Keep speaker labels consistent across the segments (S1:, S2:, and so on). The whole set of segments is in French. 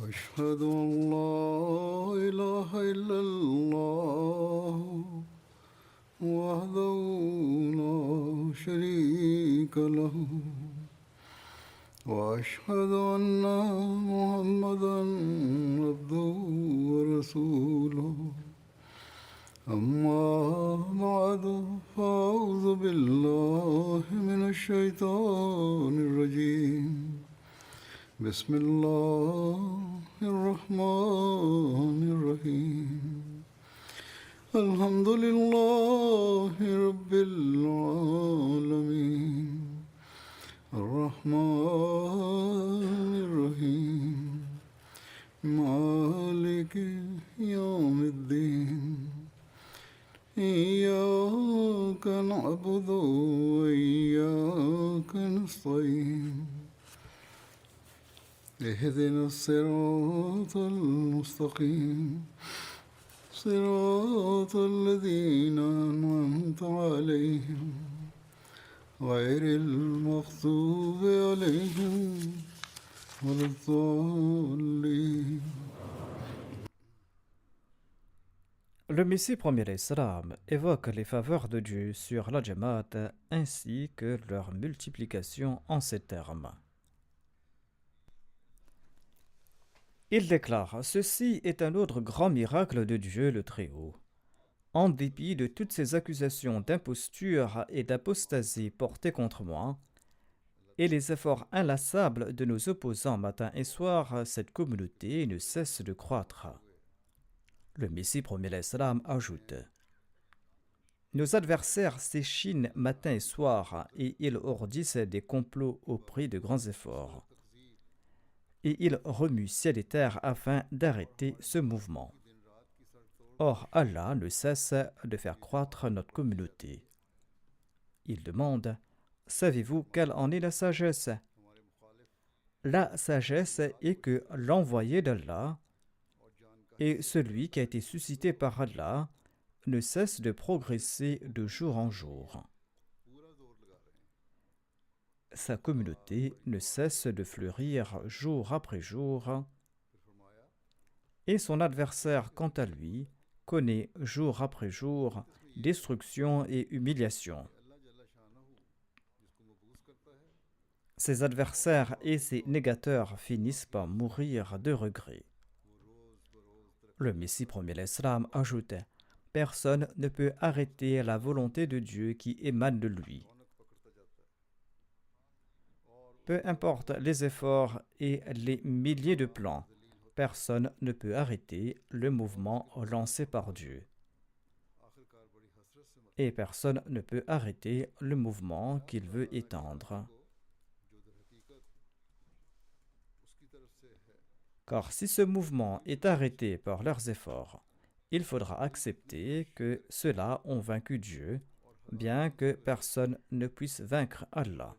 S1: أشهد أن لا إله إلا الله وحده لا شريك له وأشهد أن محمدا عبده ورسوله أما بعد فأعوذ بالله من الشيطان الرجيم بسم الله الرحمن الرحيم الحمد لله رب العالمين الرحمن الرحيم مالك يوم الدين إياك نعبد وإياك نستعين اهدنا الصراط المستقيم صراط الذين أنعمت عليهم غير المغضوب عليهم ولا الضالين.
S2: Le Messie premier Islam évoque les faveurs de Dieu sur la Jamaat ainsi que leur multiplication en ces termes. Il déclare: ceci est un autre grand miracle de Dieu le Très-Haut. En dépit de toutes ces accusations d'imposture et d'apostasie portées contre moi, et les efforts inlassables de nos opposants matin et soir, cette communauté ne cesse de croître. Le Messie premier l'Islam ajoute: nos adversaires s'échinent matin et soir, et ils ourdissent des complots au prix de grands efforts. Et ils remuent ciel et terre afin d'arrêter ce mouvement. Or, Allah ne cesse de faire croître notre communauté. Il demande: savez-vous quelle en est la sagesse? La sagesse est que l'envoyé d'Allah et celui qui a été suscité par Allah ne cesse de progresser de jour en jour. Sa communauté ne cesse de fleurir jour après jour, et son adversaire, quant à lui, connaît jour après jour destruction et humiliation. Ses adversaires et ses négateurs finissent par mourir de regret. Le Messie premier l'Islam ajoute: personne ne peut arrêter la volonté de Dieu qui émane de lui. Peu importe les efforts et les milliers de plans, personne ne peut arrêter le mouvement lancé par Dieu. Et personne ne peut arrêter le mouvement qu'il veut étendre. Car si ce mouvement est arrêté par leurs efforts, il faudra accepter que ceux-là ont vaincu Dieu, bien que personne ne puisse vaincre Allah.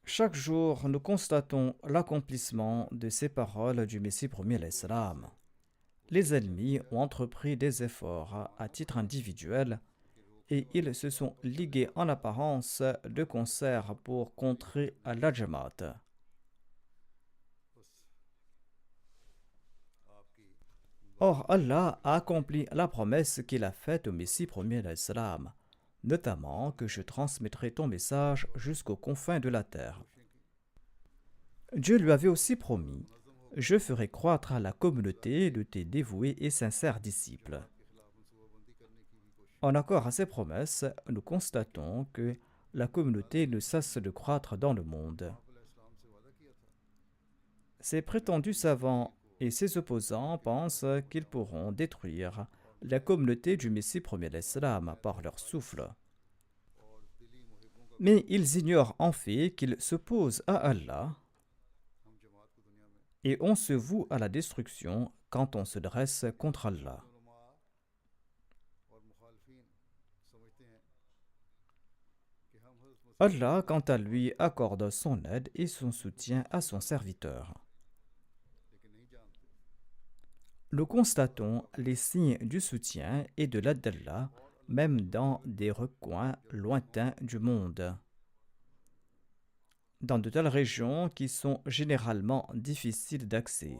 S2: Chaque jour, nous constatons l'accomplissement de ces paroles du Messie premier l'Islam. Les ennemis ont entrepris des efforts à titre individuel et ils se sont ligués en apparence de concert pour contrer la Jamaat. Or, Allah a accompli la promesse qu'il a faite au Messie premier l'Islam, notamment que je transmettrai ton message jusqu'aux confins de la terre. Dieu lui avait aussi promis: je ferai croître la communauté de tes dévoués et sincères disciples. En accord à ces promesses, nous constatons que la communauté ne cesse de croître dans le monde. Ces prétendus savants et ses opposants pensent qu'ils pourront détruire la communauté du Messie premier l'Islam par leur souffle. Mais ils ignorent en fait qu'ils s'opposent à Allah et on se voue à la destruction quand on se dresse contre Allah. Allah, quant à lui, accorde son aide et son soutien à son serviteur. Nous constatons les signes du soutien et de l'aide d'Allah, même dans des recoins lointains du monde. dans de telles régions qui sont généralement difficiles d'accès.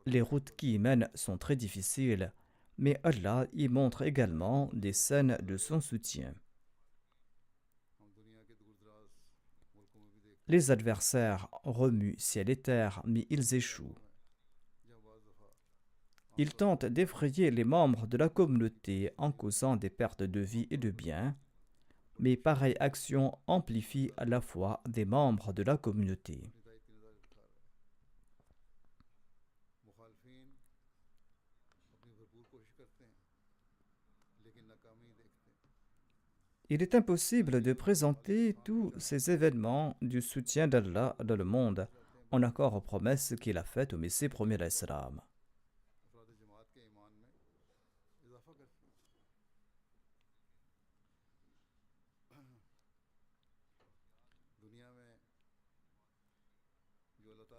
S2: Les routes qui y mènent sont très difficiles, mais Allah y montre également des scènes de son soutien. Les adversaires remuent ciel et terre, mais ils échouent. Ils tentent d'effrayer les membres de la communauté en causant des pertes de vie et de biens, mais pareille action amplifie à la fois des membres de la communauté. Il est impossible de présenter tous ces événements du soutien d'Allah dans le monde en accord aux promesses qu'il a faites au Messie premier d'Islam.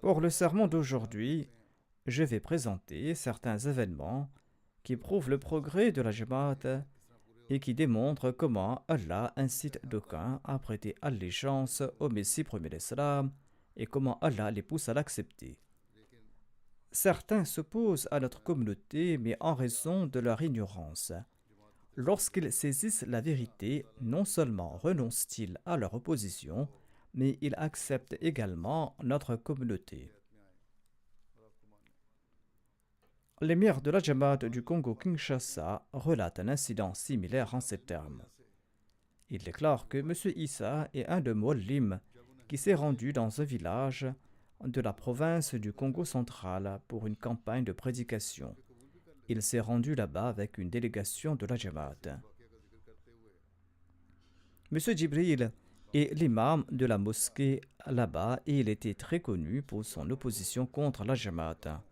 S2: Pour le sermon d'aujourd'hui, je vais présenter certains événements qui prouvent le progrès de la Jamaat et qui démontrent comment Allah incite d'aucuns à prêter allégeance au Messie premier d'Islam et comment Allah les pousse à l'accepter. Certains s'opposent à notre communauté, mais en raison de leur ignorance. Lorsqu'ils saisissent la vérité, non seulement renoncent-ils à leur opposition, mais ils acceptent également notre communauté. L'émir de la Jamaat du Congo-Kinshasa relate un incident similaire en ces termes. Il déclare que M. Issa est un de Mollim qui s'est rendu dans un village de la province du Congo central pour une campagne de prédication. Il s'est rendu là-bas avec une délégation de la Jamaat. M. Djibril est l'imam de la mosquée là-bas et il était très connu pour son opposition contre la Jamaat.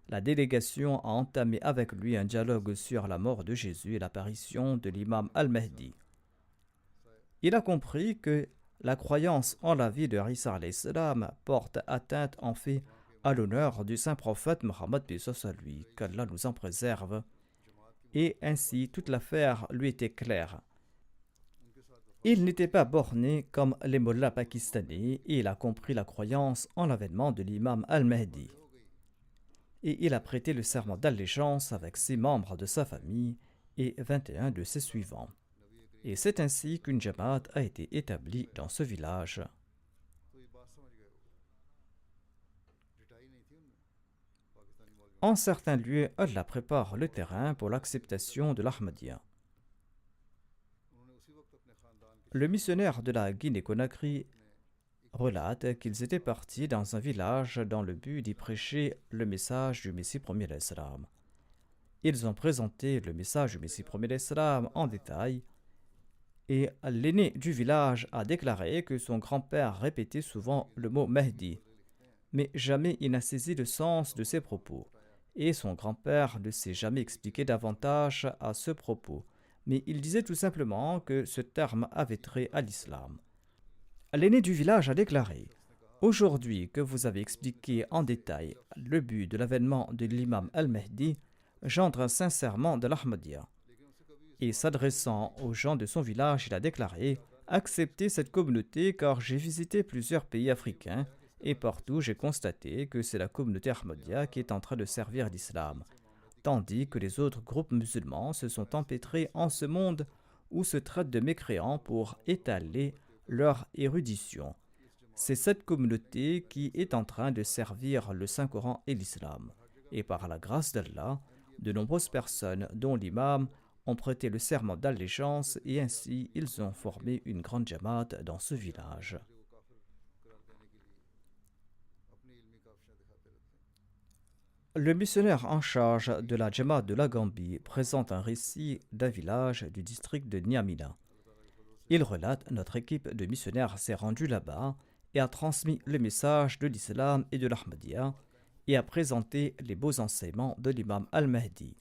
S2: La délégation a entamé avec lui un dialogue sur la mort de Jésus et l'apparition de l'imam al-Mahdi. Il a compris que la croyance en la vie de Isa al-Islam porte atteinte en fait à l'honneur du saint prophète Mohammed lui, qu'Allah nous en préserve, et ainsi toute l'affaire lui était claire. Il n'était pas borné comme les mollahs pakistanais et il a compris la croyance en l'avènement de l'imam al-Mahdi. Et il a prêté le serment d'allégeance avec 6 membres de sa famille et 21 de ses suivants. Et c'est ainsi qu'une jamaat a été établie dans ce village. En certains lieux, Allah prépare le terrain pour l'acceptation de l'Ahmadiyya. Le missionnaire de la Guinée-Conakry relate qu'ils étaient partis dans un village dans le but d'y prêcher le message du Messie premier d'Islam. Ils ont présenté le message du Messie premier d'Islam en détail et l'aîné du village a déclaré que son grand-père répétait souvent le mot Mahdi, mais jamais il n'a saisi le sens de ses propos. Et son grand-père ne s'est jamais expliqué davantage à ce propos, mais il disait tout simplement que ce terme avait trait à l'islam. L'aîné du village a déclaré « Aujourd'hui que vous avez expliqué en détail le but de l'avènement de l'imam al-Mahdi, j'entre sincèrement de l'Ahmadiyya. » Et s'adressant aux gens de son village, il a déclaré « Acceptez cette communauté car j'ai visité plusieurs pays africains et partout j'ai constaté que c'est la communauté Ahmadiyya qui est en train de servir l'islam, tandis que les autres groupes musulmans se sont empêtrés en ce monde où se traitent de mécréants pour étaler leur érudition. C'est cette communauté qui est en train de servir le Saint-Coran et l'islam. Et par la grâce d'Allah, de nombreuses personnes, dont l'imam, ont prêté le serment d'allégeance et ainsi ils ont formé une grande jamaat dans ce village. Le missionnaire en charge de la Jamaat de la Gambie présente un récit d'un village du district de Niamina. Il relate « Notre équipe de missionnaires s'est rendue là-bas et a transmis le message de l'islam et de l'Ahmadiyya et a présenté les beaux enseignements de l'imam al-Mahdi.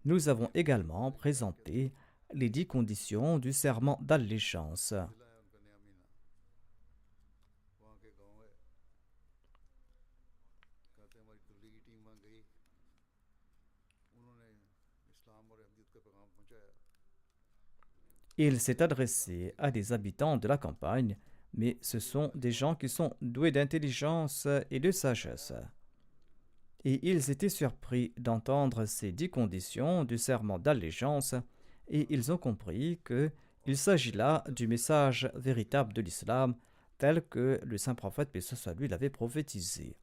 S2: Nous avons également présenté les 10 conditions du serment d'allégeance. » Il s'est adressé à des habitants de la campagne, mais ce sont des gens qui sont doués d'intelligence et de sagesse. Et ils étaient surpris d'entendre ces 10 conditions du serment d'allégeance, et ils ont compris qu'il s'agit là du message véritable de l'islam, tel que le saint prophète, paix soit sur lui, l'avait prophétisé.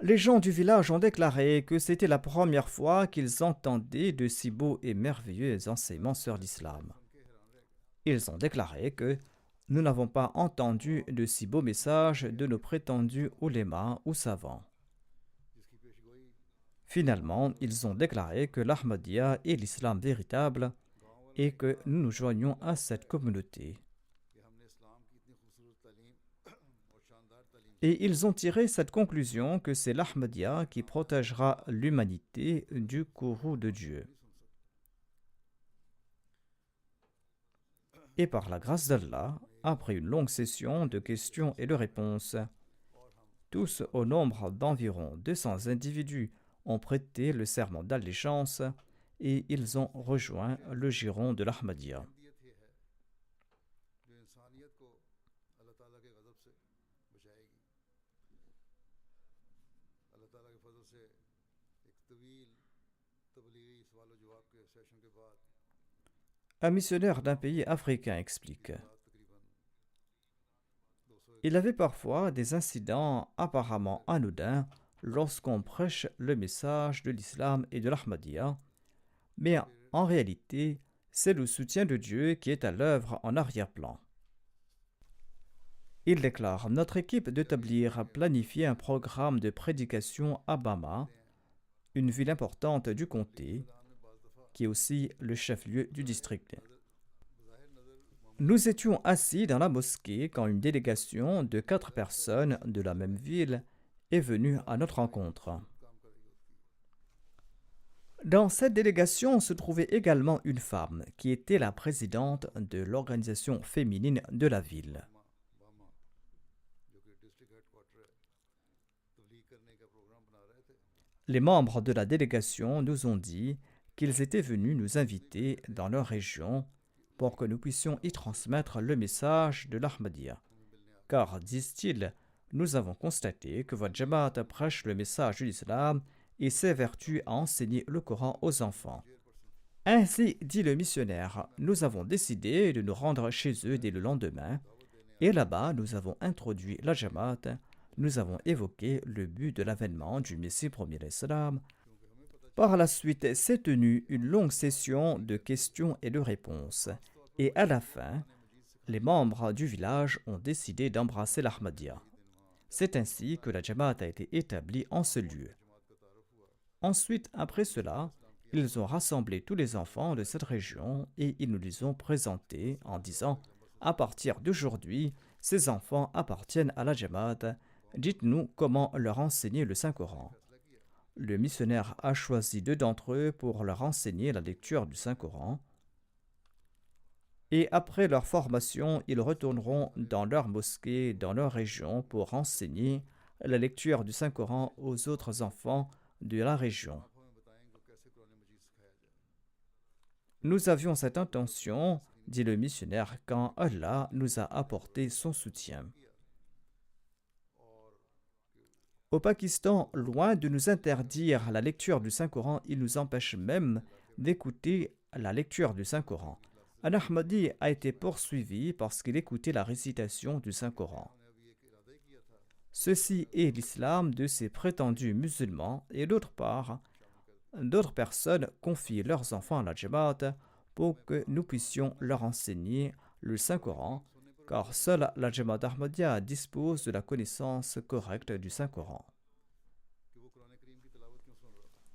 S2: Les gens du village ont déclaré que c'était la première fois qu'ils entendaient de si beaux et merveilleux enseignements sur l'islam. Ils ont déclaré que nous n'avons pas entendu de si beaux messages de nos prétendus oulémas ou savants. Finalement, ils ont déclaré que l'Ahmadiyya est l'islam véritable et que nous nous joignons à cette communauté. Et ils ont tiré cette conclusion que c'est l'Ahmadiyya qui protégera l'humanité du courroux de Dieu. Et par la grâce d'Allah, après une longue session de questions et de réponses, tous au nombre d'environ 200 individus ont prêté le serment d'allégeance et ils ont rejoint le giron de l'Ahmadiyya. Un missionnaire d'un pays africain explique: il avait parfois des incidents apparemment anodins lorsqu'on prêche le message de l'islam et de l'Ahmadiyya, mais en réalité, c'est le soutien de Dieu qui est à l'œuvre en arrière-plan. Il déclare: notre équipe de Tabligh a planifié un programme de prédication à Bama, une ville importante du comté, qui est aussi le chef-lieu du district. Nous étions assis dans la mosquée quand une délégation de 4 personnes de la même ville est venue à notre rencontre. Dans cette délégation se trouvait également une femme qui était la présidente de l'organisation féminine de la ville. Les membres de la délégation nous ont dit qu'ils étaient venus nous inviter dans leur région pour que nous puissions y transmettre le message de l'Ahmadiyya. Car, disent-ils, nous avons constaté que votre Jamaat prêche le message de l'islam et s'évertue à enseigner le Coran aux enfants. Ainsi, dit le missionnaire, nous avons décidé de nous rendre chez eux dès le lendemain, et là-bas nous avons introduit la Jamaat, nous avons évoqué le but de l'avènement du Messie premier l'Islam. Par la suite s'est tenue une longue session de questions et de réponses, et à la fin, les membres du village ont décidé d'embrasser l'Ahmadiyya. C'est ainsi que la Jamaat a été établie en ce lieu. Ensuite, après cela, ils ont rassemblé tous les enfants de cette région et ils nous les ont présentés en disant: à partir d'aujourd'hui, ces enfants appartiennent à la Jamaat, dites-nous comment leur enseigner le Saint-Coran. Le missionnaire a choisi 2 d'entre eux pour leur enseigner la lecture du Saint-Coran. Et après leur formation, ils retourneront dans leur mosquée, dans leur région, pour enseigner la lecture du Saint-Coran aux autres enfants de la région. Nous avions cette intention, dit le missionnaire, quand Allah nous a apporté son soutien. Au Pakistan, loin de nous interdire la lecture du Saint-Coran, il nous empêche même d'écouter la lecture du Saint-Coran. Un Ahmadi a été poursuivi parce qu'il écoutait la récitation du Saint-Coran. Ceci est l'islam de ces prétendus musulmans et d'autre part, d'autres personnes confient leurs enfants à la Jamaat pour que nous puissions leur enseigner le Saint-Coran, car seule la Jamaat Ahmadiyya dispose de la connaissance correcte du Saint-Coran.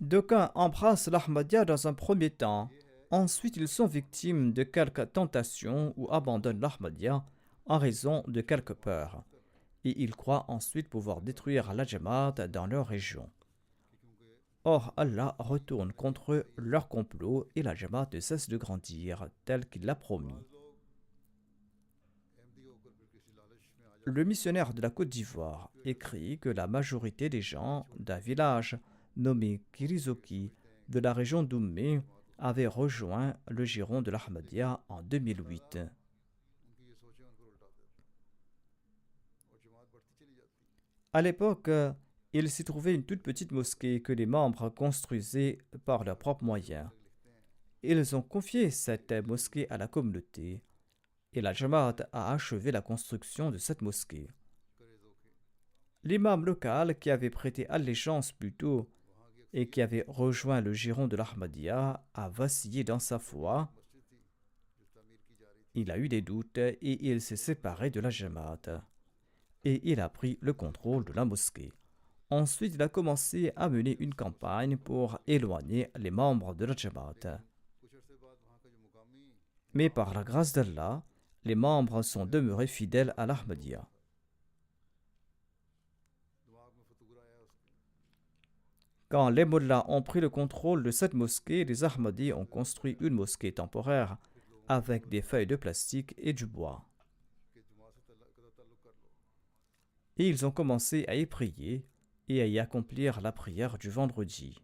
S2: D'aucuns embrassent l'Ahmadiyya dans un premier temps, ensuite ils sont victimes de quelques tentations ou abandonnent l'Ahmadiyya en raison de quelques peurs, et ils croient ensuite pouvoir détruire la Jamaat dans leur région. Or, Allah retourne contre eux leur complot et la Jamaat ne cesse de grandir tel qu'il l'a promis. Le missionnaire de la Côte d'Ivoire écrit que la majorité des gens d'un village nommé Kirizoki de la région d'Oumé avait rejoint le giron de l'Ahmadiyya en 2008. À l'époque, il s'y trouvait une toute petite mosquée que les membres construisaient par leurs propres moyens. Ils ont confié cette mosquée à la communauté et la Jamaat a achevé la construction de cette mosquée. L'imam local qui avait prêté allégeance plus tôt et qui avait rejoint le giron de l'Ahmadiyya a vacillé dans sa foi. Il a eu des doutes et il s'est séparé de la Jamaat. Et il a pris le contrôle de la mosquée. Ensuite, il a commencé à mener une campagne pour éloigner les membres de la Jamaat. Mais par la grâce d'Allah, les membres sont demeurés fidèles à l'Ahmadiyya. Quand les mollahs ont pris le contrôle de cette mosquée, les Ahmadis ont construit une mosquée temporaire avec des feuilles de plastique et du bois. Et ils ont commencé à y prier et à y accomplir la prière du vendredi.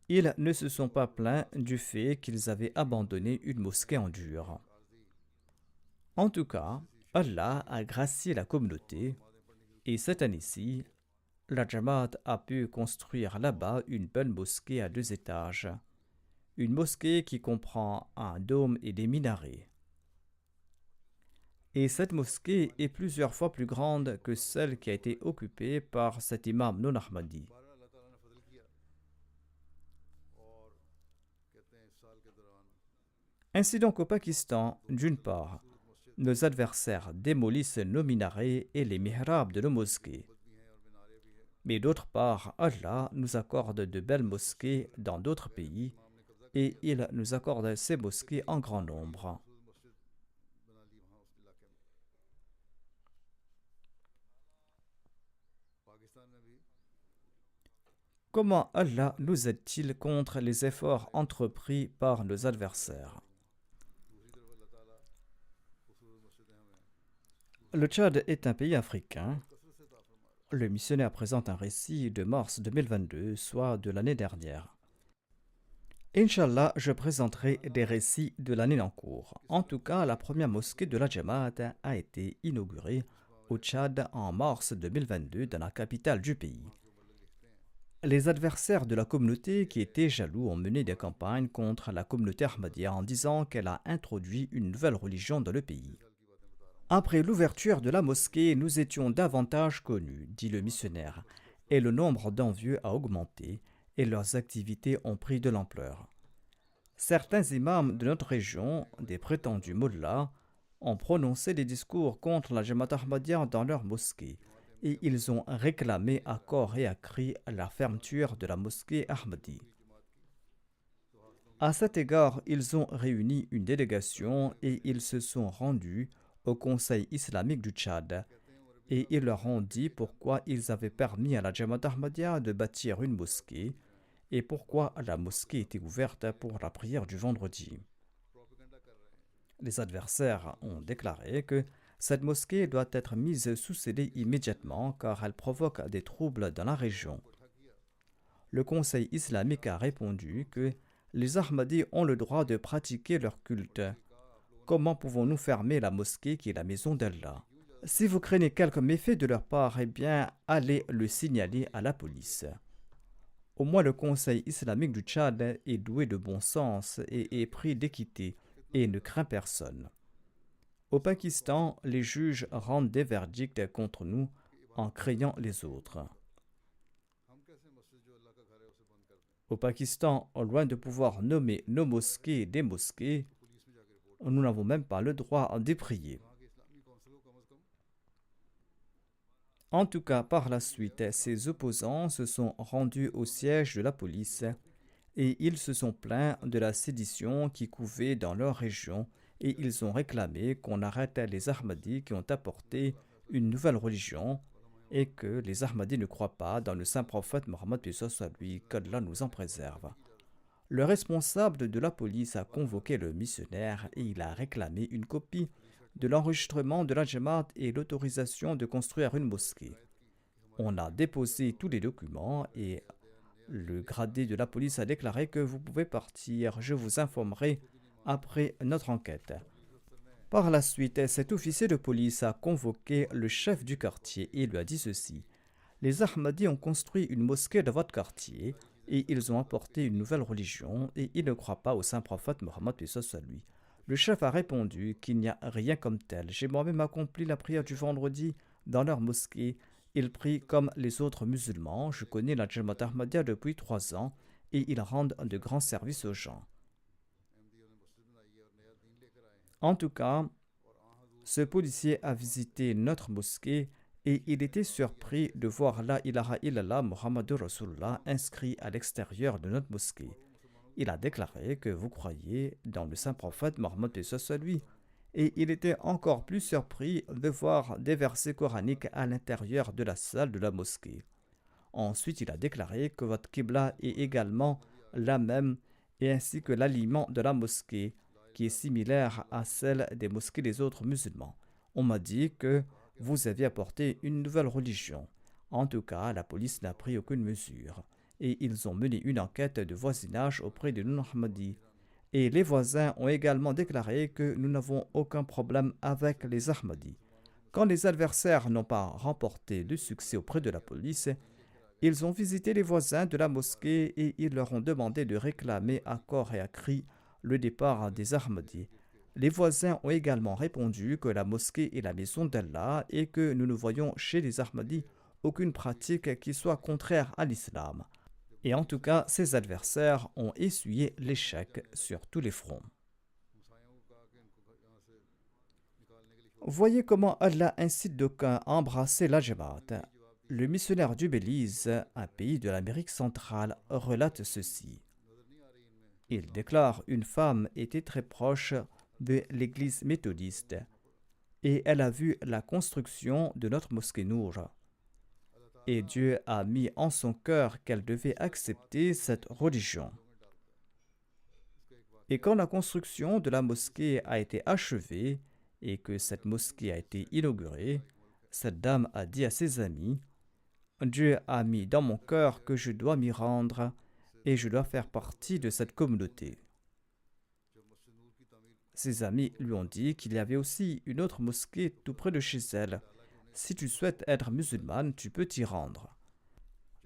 S2: Ils ne se sont pas plaints du fait qu'ils avaient abandonné une mosquée en dur. En tout cas, Allah a gracié la communauté et cette année-ci, la Jamaat a pu construire là-bas une belle mosquée à 2 étages. Une mosquée qui comprend un dôme et des minarets. Et cette mosquée est plusieurs fois plus grande que celle qui a été occupée par cet imam non-Ahmadi. Ainsi donc au Pakistan, d'une part, nos adversaires démolissent nos minarets et les mihrabs de nos mosquées. Mais d'autre part, Allah nous accorde de belles mosquées dans d'autres pays et il nous accorde ces mosquées en grand nombre. Comment Allah nous aide-t-il contre les efforts entrepris par nos adversaires? Le Tchad est un pays africain. Le missionnaire présente un récit de mars 2022, soit de l'année dernière. Inch'Allah, je présenterai des récits de l'année en cours. En tout cas, la première mosquée de la Jamaat a été inaugurée au Tchad en mars 2022 dans la capitale du pays. Les adversaires de la communauté qui étaient jaloux ont mené des campagnes contre la communauté Ahmadiyya en disant qu'elle a introduit une nouvelle religion dans le pays. Après l'ouverture de la mosquée, nous étions davantage connus, dit le missionnaire, et le nombre d'envieux a augmenté et leurs activités ont pris de l'ampleur. Certains imams de notre région, des prétendus mollahs, ont prononcé des discours contre la Jamaat Ahmadiyya dans leur mosquée et ils ont réclamé à corps et à cri la fermeture de la mosquée Ahmadi. À cet égard, ils ont réuni une délégation et ils se sont rendus au Conseil islamique du Tchad et ils leur ont dit pourquoi ils avaient permis à la Jamaat Ahmadiyya de bâtir une mosquée et pourquoi la mosquée était ouverte pour la prière du vendredi. Les adversaires ont déclaré que cette mosquée doit être mise sous scellé immédiatement car elle provoque des troubles dans la région. Le Conseil islamique a répondu que les Ahmadis ont le droit de pratiquer leur culte. Comment pouvons-nous fermer la mosquée qui est la maison d'Allah? Si vous craignez quelque méfait de leur part, eh bien, allez le signaler à la police. Au moins le Conseil islamique du Tchad est doué de bon sens et épris d'équité et ne craint personne. Au Pakistan, les juges rendent des verdicts contre nous en craignant les autres. Au Pakistan, loin de pouvoir nommer nos mosquées des mosquées, nous n'avons même pas le droit d'y prier. En tout cas, par la suite, ces opposants se sont rendus au siège de la police et ils se sont plaints de la sédition qui couvait dans leur région et ils ont réclamé qu'on arrête les Ahmadis qui ont apporté une nouvelle religion et que les Ahmadis ne croient pas dans le saint prophète Mohammed, paix soit lui, qu'Allah nous en préserve. Le responsable de la police a convoqué le missionnaire et il a réclamé une copie de l'enregistrement de la Jamaat et l'autorisation de construire une mosquée. On a déposé tous les documents et le gradé de la police a déclaré que vous pouvez partir. Je vous informerai après notre enquête. Par la suite, cet officier de police a convoqué le chef du quartier et lui a dit ceci. Les Ahmadis ont construit une mosquée dans votre quartier et ils ont apporté une nouvelle religion et ils ne croient pas au saint prophète Mohammed à lui. Le chef a répondu qu'il n'y a rien comme tel. J'ai moi-même accompli la prière du vendredi dans leur mosquée. Ils prient comme les autres musulmans. Je connais la Jamaat Ahmadiyya depuis 3 ans et ils rendent de grands services aux gens. En tout cas, ce policier a visité notre mosquée et il était surpris de voir La ilaha illallah Muhammadur Rasulullah inscrit à l'extérieur de notre mosquée. Il a déclaré que vous croyez dans le saint prophète Mohammed lui. Et il était encore plus surpris de voir des versets coraniques à l'intérieur de la salle de la mosquée. Ensuite, il a déclaré que votre qibla est également la même et ainsi que l'aliment de la mosquée, qui est similaire à celle des mosquées des autres musulmans. On m'a dit que vous aviez apporté une nouvelle religion. En tout cas, la police n'a pris aucune mesure. Et ils ont mené une enquête de voisinage auprès de non-Ahmadis. Et les voisins ont également déclaré que nous n'avons aucun problème avec les Ahmadis. Quand les adversaires n'ont pas remporté de succès auprès de la police, ils ont visité les voisins de la mosquée et ils leur ont demandé de réclamer à corps et à cri le départ des Ahmadis. Les voisins ont également répondu que la mosquée est la maison d'Allah et que nous ne voyons chez les Ahmadis aucune pratique qui soit contraire à l'islam. Et en tout cas, ses adversaires ont essuyé l'échec sur tous les fronts. Voyez comment Allah incite d'aucuns à embrasser la Jamaat. Le missionnaire du Belize, un pays de l'Amérique centrale, relate ceci. Il déclare une femme était très proche de l'église méthodiste et elle a vu la construction de notre mosquée Nour. Et Dieu a mis en son cœur qu'elle devait accepter cette religion. Et quand la construction de la mosquée a été achevée et que cette mosquée a été inaugurée, cette dame a dit à ses amis, « Dieu a mis dans mon cœur que je dois m'y rendre et je dois faire partie de cette communauté. » Ses amis lui ont dit qu'il y avait aussi une autre mosquée tout près de chez elle. Si tu souhaites être musulmane, tu peux t'y rendre.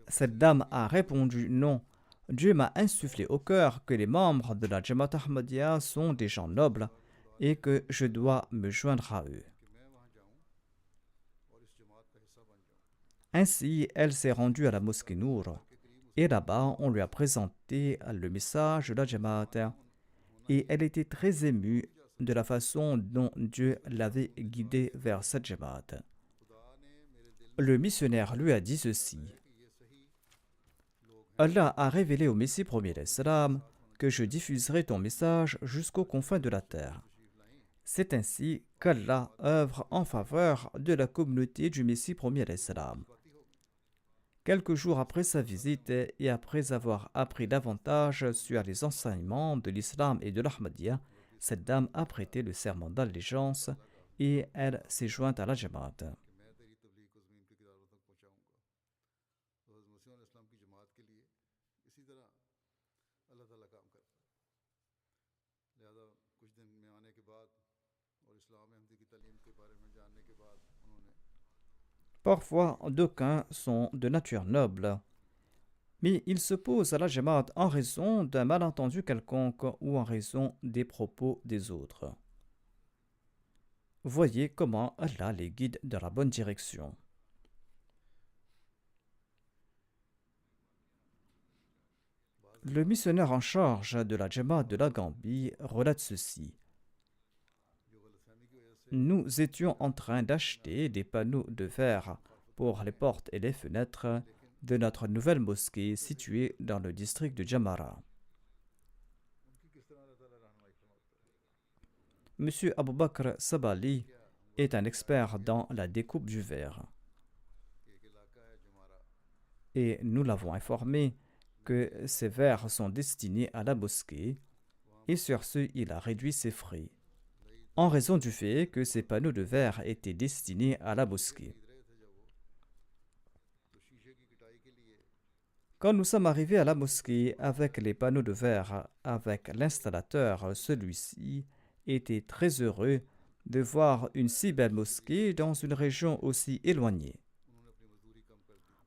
S2: Cette dame a répondu non. Dieu m'a insufflé au cœur que les membres de la Jamaat Ahmadiyya sont des gens nobles et que je dois me joindre à eux. Ainsi, elle s'est rendue à la mosquée Nour et là-bas, on lui a présenté le message de la Jamaat et elle était très émue de la façon dont Dieu l'avait guidée vers cette Jamaat. Le missionnaire lui a dit ceci. Allah a révélé au Messie premier d'Islam que je diffuserai ton message jusqu'aux confins de la terre. C'est ainsi qu'Allah œuvre en faveur de la communauté du Messie premier d'Islam. Quelques jours après sa visite et après avoir appris davantage sur les enseignements de l'islam et de l'Ahmadiyya, cette dame a prêté le serment d'allégeance et elle s'est jointe à la Jamaat. Parfois, d'aucuns sont de nature noble, mais ils s'opposent à la Jamaat en raison d'un malentendu quelconque ou en raison des propos des autres. Voyez comment Allah les guide dans la bonne direction. Le missionnaire en charge de la Jamaat de la Gambie relate ceci. Nous étions en train d'acheter des panneaux de verre pour les portes et les fenêtres de notre nouvelle mosquée située dans le district de Jamara. Monsieur Abu Bakr Sabali est un expert dans la découpe du verre. Et nous l'avons informé que ces verres sont destinés à la mosquée et sur ce, il a réduit ses frais. en raison du fait que ces panneaux de verre étaient destinés à la mosquée. Quand nous sommes arrivés à la mosquée avec les panneaux de verre, avec l'installateur, celui-ci était très heureux de voir une si belle mosquée dans une région aussi éloignée.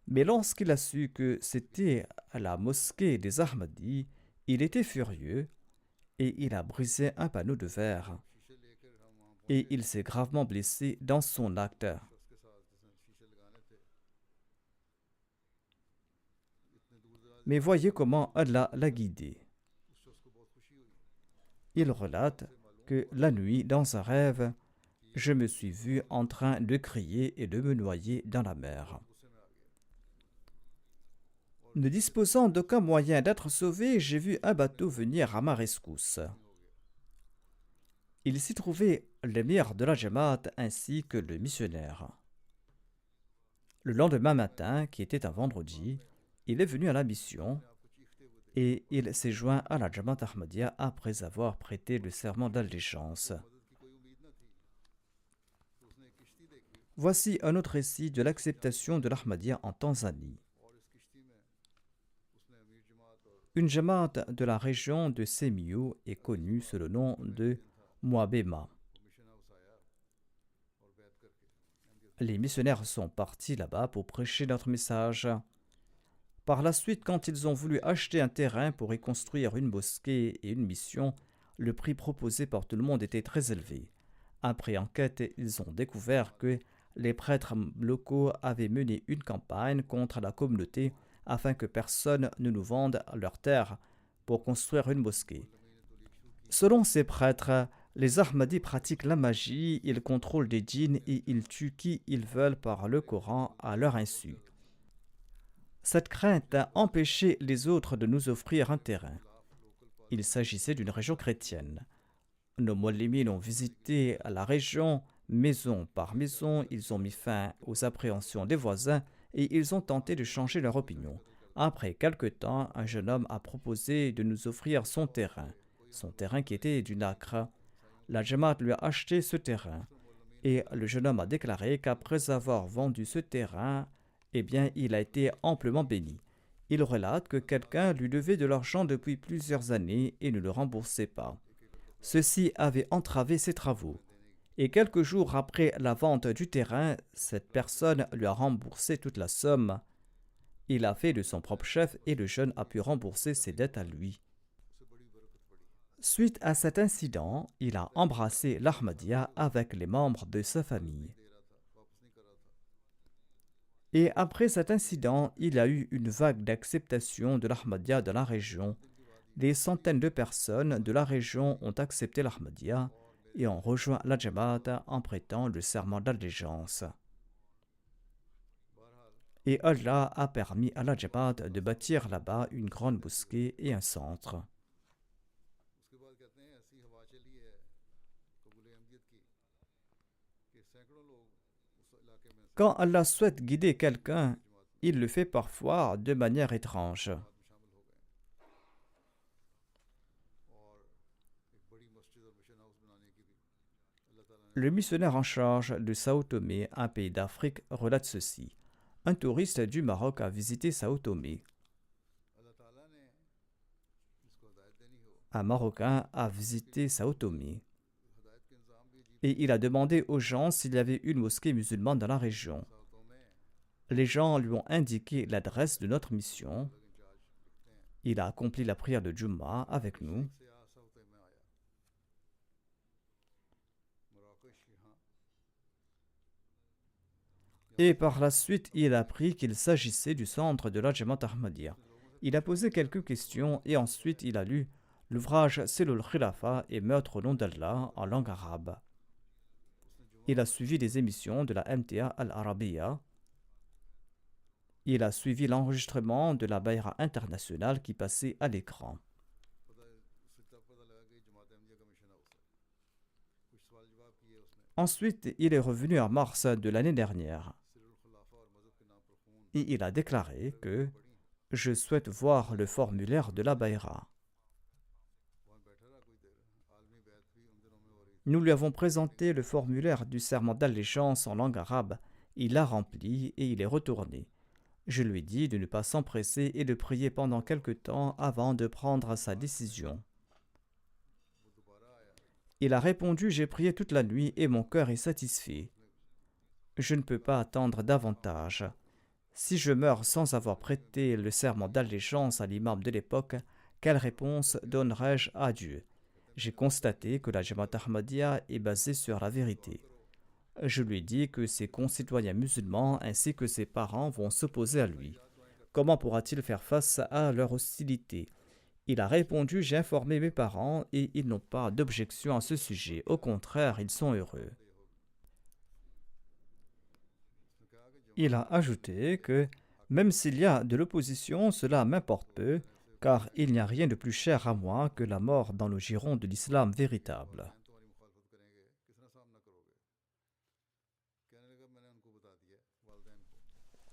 S2: Mais lorsqu'il a su que c'était la mosquée des Ahmadis, il était furieux et il a brisé un panneau de verre et il s'est gravement blessé dans son acte. Mais voyez comment Allah l'a guidé. Il relate que la nuit, dans un rêve, je me suis vu en train de crier et de me noyer dans la mer. Ne disposant d'aucun moyen d'être sauvé, j'ai vu un bateau venir à ma rescousse. Il s'y trouvait l'émir de la Jamaat ainsi que le missionnaire. Le lendemain matin, qui était un vendredi, il est venu à la mission et il s'est joint à la Jamaat Ahmadiyya après avoir prêté le serment d'allégeance. Voici un autre récit de l'acceptation de l'Ahmadiyya en Tanzanie. Une Jamaat de la région de Semiyu est connue sous le nom de Mwabema. Les missionnaires sont partis là-bas pour prêcher notre message. Par la suite, quand ils ont voulu acheter un terrain pour y construire une mosquée et une mission, le prix proposé par tout le monde était très élevé. Après enquête, ils ont découvert que les prêtres locaux avaient mené une campagne contre la communauté afin que personne ne nous vende leurs terres pour construire une mosquée. Selon ces prêtres, les Ahmadis pratiquent la magie, ils contrôlent des djinns et ils tuent qui ils veulent par le Coran à leur insu. Cette crainte a empêché les autres de nous offrir un terrain. Il s'agissait d'une région chrétienne. Nos Mouallimines ont visité la région, maison par maison, ils ont mis fin aux appréhensions des voisins et ils ont tenté de changer leur opinion. Après quelque temps, un jeune homme a proposé de nous offrir son terrain qui était du nacre. La Jamaat lui a acheté ce terrain et le jeune homme a déclaré qu'après avoir vendu ce terrain, il a été amplement béni. Il relate que quelqu'un lui devait de l'argent depuis plusieurs années et ne le remboursait pas. Ceci avait entravé ses travaux. Et quelques jours après la vente du terrain, cette personne lui a remboursé toute la somme. Il a fait de son propre chef et le jeune a pu rembourser ses dettes à lui. Suite à cet incident, il a embrassé l'Ahmadiyya avec les membres de sa famille. Et après cet incident, il y a eu une vague d'acceptation de l'Ahmadiyya dans la région. Des centaines de personnes de la région ont accepté l'Ahmadiyya et ont rejoint la Jamaat en prêtant le serment d'allégeance. Et Allah a permis à la Jamaat de bâtir là-bas une grande mosquée et un centre. Quand Allah souhaite guider quelqu'un, il le fait parfois de manière étrange. Le missionnaire en charge de Sao Tomé, un pays d'Afrique, relate ceci. Un touriste du Maroc a visité Sao Tomé. Un Marocain a visité Sao Tomé. Et il a demandé aux gens s'il y avait une mosquée musulmane dans la région. Les gens lui ont indiqué l'adresse de notre mission. Il a accompli la prière de Jumma avec nous. Et par la suite, il a appris qu'il s'agissait du centre de la Jamaat Ahmadiyya. Il a posé quelques questions et ensuite il a lu l'ouvrage Silul Khilafa et Meurtre au nom d'Allah en langue arabe. Il a suivi des émissions de la MTA Al-Arabiya. Il a suivi l'enregistrement de la Bayra internationale qui passait à l'écran. Ensuite, il est revenu en mars de l'année dernière. Et il a déclaré que « Je souhaite voir le formulaire de la Bayra ». Nous lui avons présenté le formulaire du serment d'allégeance en langue arabe. Il l'a rempli et il est retourné. Je lui ai dit de ne pas s'empresser et de prier pendant quelque temps avant de prendre sa décision. Il a répondu: j'ai prié toute la nuit et mon cœur est satisfait. Je ne peux pas attendre davantage. Si je meurs sans avoir prêté le serment d'allégeance à l'imam de l'époque, quelle réponse donnerai-je à Dieu? J'ai constaté que la Jamaat Ahmadiyya est basée sur la vérité. Je lui ai dit que ses concitoyens musulmans ainsi que ses parents vont s'opposer à lui. Comment pourra-t-il faire face à leur hostilité? Il a répondu: j'ai informé mes parents et ils n'ont pas d'objection à ce sujet. Au contraire, ils sont heureux. Il a ajouté que même s'il y a de l'opposition, cela m'importe peu, car il n'y a rien de plus cher à moi que la mort dans le giron de l'islam véritable.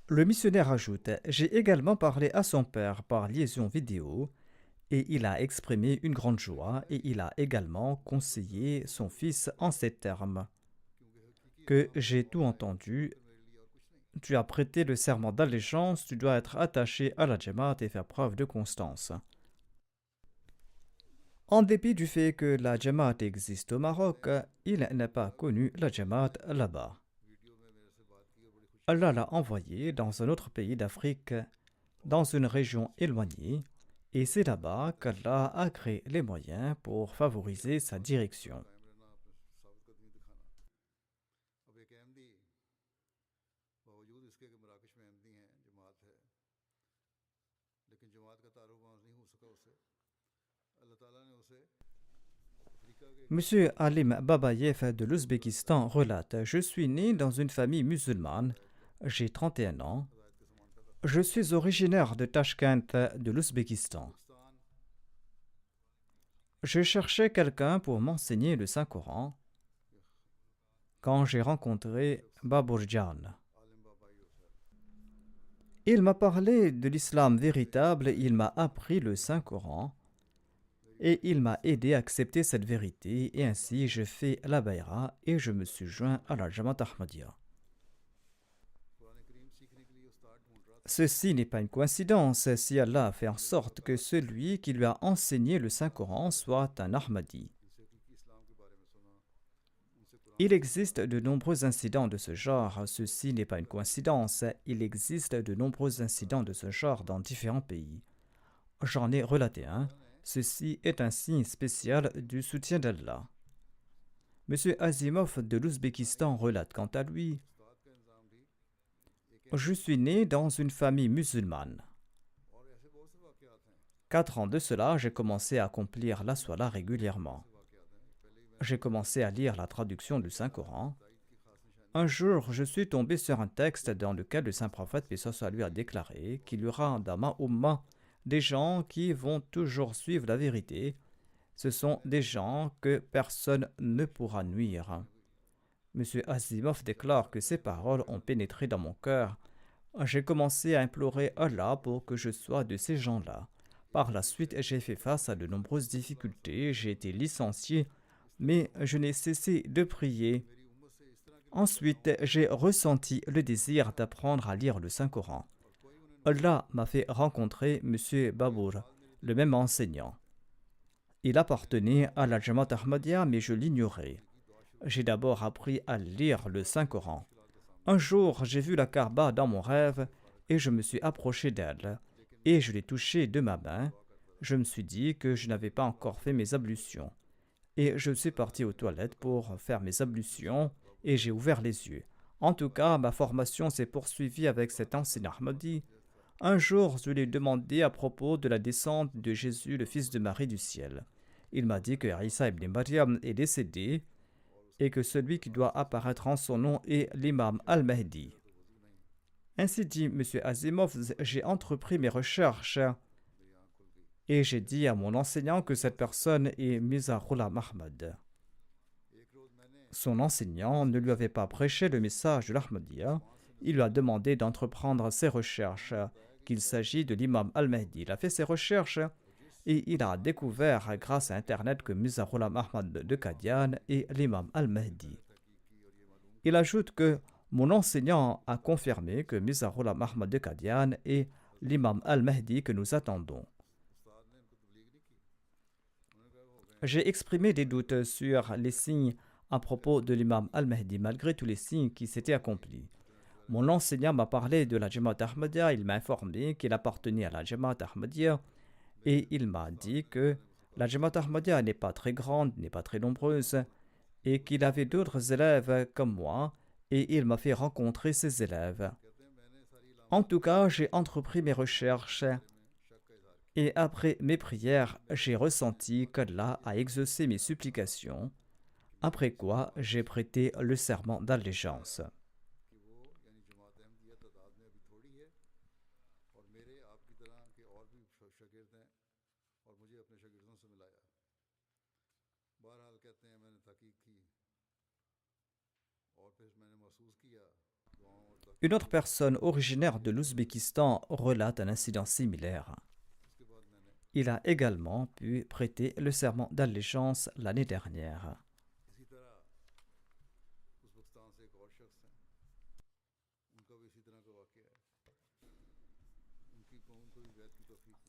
S2: Le missionnaire ajoute: j'ai également parlé à son père par liaison vidéo et il a exprimé une grande joie et il a également conseillé son fils en ces termes: que j'ai tout entendu. Tu as prêté le serment d'allégeance, tu dois être attaché à la Jamaat et faire preuve de constance. En dépit du fait que la Jamaat existe au Maroc, il n'a pas connu la Jamaat là-bas. Allah l'a envoyé dans un autre pays d'Afrique, dans une région éloignée, et c'est là-bas qu'Allah a créé les moyens pour favoriser sa direction. Monsieur Alim Babayev de l'Ouzbékistan relate: je suis né dans une famille musulmane, j'ai 31 ans. Je suis originaire de Tashkent de l'Ouzbékistan. Je cherchais quelqu'un pour m'enseigner le Saint-Coran quand j'ai rencontré Baburjan. Il m'a parlé de l'islam véritable, il m'a appris le Saint-Coran et il m'a aidé à accepter cette vérité et ainsi j'ai fait la bayra et je me suis joint à la Jamaat Ahmadiyya. Ceci n'est pas une coïncidence si Allah a fait en sorte que celui qui lui a enseigné le Saint-Coran soit un Ahmadi. Il existe de nombreux incidents de ce genre. Ceci n'est pas une coïncidence. Il existe de nombreux incidents de ce genre dans différents pays. J'en ai relaté un. Ceci est un signe spécial du soutien d'Allah. M. Azimov de l'Ouzbékistan relate quant à lui: je suis né dans une famille musulmane. 4 ans de cela, j'ai commencé à accomplir la Salah régulièrement. J'ai commencé à lire la traduction du Saint-Coran. Un jour, je suis tombé sur un texte dans lequel le Saint-Prophète, paix soit sur lui, a déclaré qu'il y aura dans ma Ummah des gens qui vont toujours suivre la vérité. Ce sont des gens que personne ne pourra nuire. M. Azimov déclare que ces paroles ont pénétré dans mon cœur. J'ai commencé à implorer Allah pour que je sois de ces gens-là. Par la suite, j'ai fait face à de nombreuses difficultés. J'ai été licencié, mais je n'ai cessé de prier. Ensuite, j'ai ressenti le désir d'apprendre à lire le Saint-Coran. Allah m'a fait rencontrer M. Babour, le même enseignant. Il appartenait à la Jamaat Ahmadiyya, mais je l'ignorais. J'ai d'abord appris à lire le Saint-Coran. Un jour, j'ai vu la Kaaba dans mon rêve et je me suis approché d'elle et je l'ai touchée de ma main. Je me suis dit que je n'avais pas encore fait mes ablutions. Et je suis parti aux toilettes pour faire mes ablutions et j'ai ouvert les yeux. En tout cas, ma formation s'est poursuivie avec cet enseignant Ahmadi. Un jour, je lui ai demandé à propos de la descente de Jésus, le fils de Marie du ciel. Il m'a dit que Isa ibn Maryam est décédé et que celui qui doit apparaître en son nom est l'imam al-Mahdi. Ainsi dit M. Azimov, j'ai entrepris mes recherches et j'ai dit à mon enseignant que cette personne est Mirza Ghulam Ahmad. Son enseignant ne lui avait pas prêché le message de l'Ahmadiyya. Il lui a demandé d'entreprendre ses recherches, qu'il s'agit de l'imam al-Mahdi. Il a fait ses recherches et il a découvert grâce à Internet que Mirza Ghulam Ahmad de Qadian est l'imam al-Mahdi. Il ajoute que mon enseignant a confirmé que Mirza Ghulam Ahmad de Qadian est l'imam al-Mahdi que nous attendons. J'ai exprimé des doutes sur les signes à propos de l'imam al-Mahdi, malgré tous les signes qui s'étaient accomplis. Mon enseignant m'a parlé de la Jamaat Ahmadiyya, il m'a informé qu'il appartenait à la Jamaat Ahmadiyya et il m'a dit que la Jamaat Ahmadiyya n'est pas très grande, n'est pas très nombreuse et qu'il avait d'autres élèves comme moi et il m'a fait rencontrer ces élèves. En tout cas, j'ai entrepris mes recherches et après mes prières, j'ai ressenti qu'Allah a exaucé mes supplications, après quoi j'ai prêté le serment d'allégeance. Une autre personne originaire de l'Ouzbékistan relate un incident similaire. Il a également pu prêter le serment d'allégeance l'année dernière.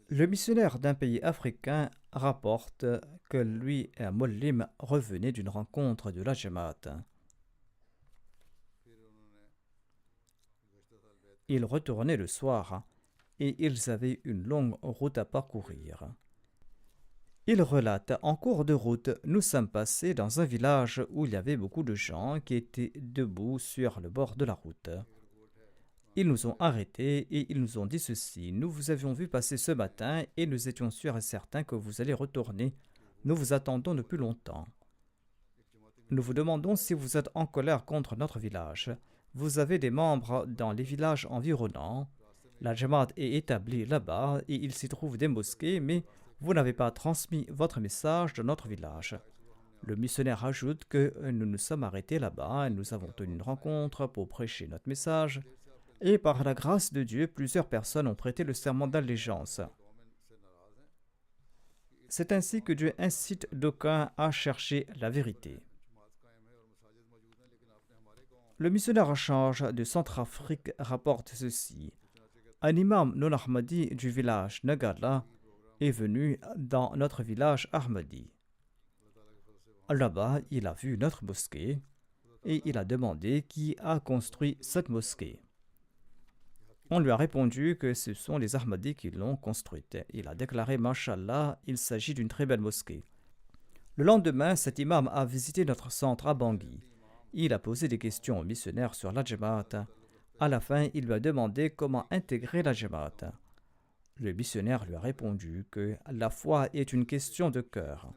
S2: Le missionnaire d'un pays africain rapporte que lui et un mollim revenaient d'une rencontre de la Jamaat. Ils retournaient le soir et ils avaient une longue route à parcourir. Il relate, en cours de route, nous sommes passés dans un village où il y avait beaucoup de gens qui étaient debout sur le bord de la route. Ils nous ont arrêtés et ils nous ont dit ceci: nous vous avions vu passer ce matin et nous étions sûrs et certains que vous allez retourner. Nous vous attendons depuis longtemps. Nous vous demandons si vous êtes en colère contre notre village. Vous avez des membres dans les villages environnants. La Jamaat est établie là-bas et il s'y trouve des mosquées, mais vous n'avez pas transmis votre message dans notre village. Le missionnaire ajoute que nous nous sommes arrêtés là-bas et nous avons tenu une rencontre pour prêcher notre message. Et par la grâce de Dieu, plusieurs personnes ont prêté le serment d'allégeance. C'est ainsi que Dieu incite d'aucuns à chercher la vérité. Le missionnaire change de Centrafrique rapporte ceci. Un imam non-ahmadi du village Nagala est venu dans notre village Ahmadi. Là-bas, il a vu notre mosquée et il a demandé qui a construit cette mosquée. On lui a répondu que ce sont les Ahmadis qui l'ont construite. Il a déclaré: Mashallah, il s'agit d'une très belle mosquée. Le lendemain, cet imam a visité notre centre à Bangui. Il a posé des questions au missionnaire sur la Jamaat. À la fin, il lui a demandé comment intégrer la Jamaat. Le missionnaire lui a répondu que la foi est une question de cœur.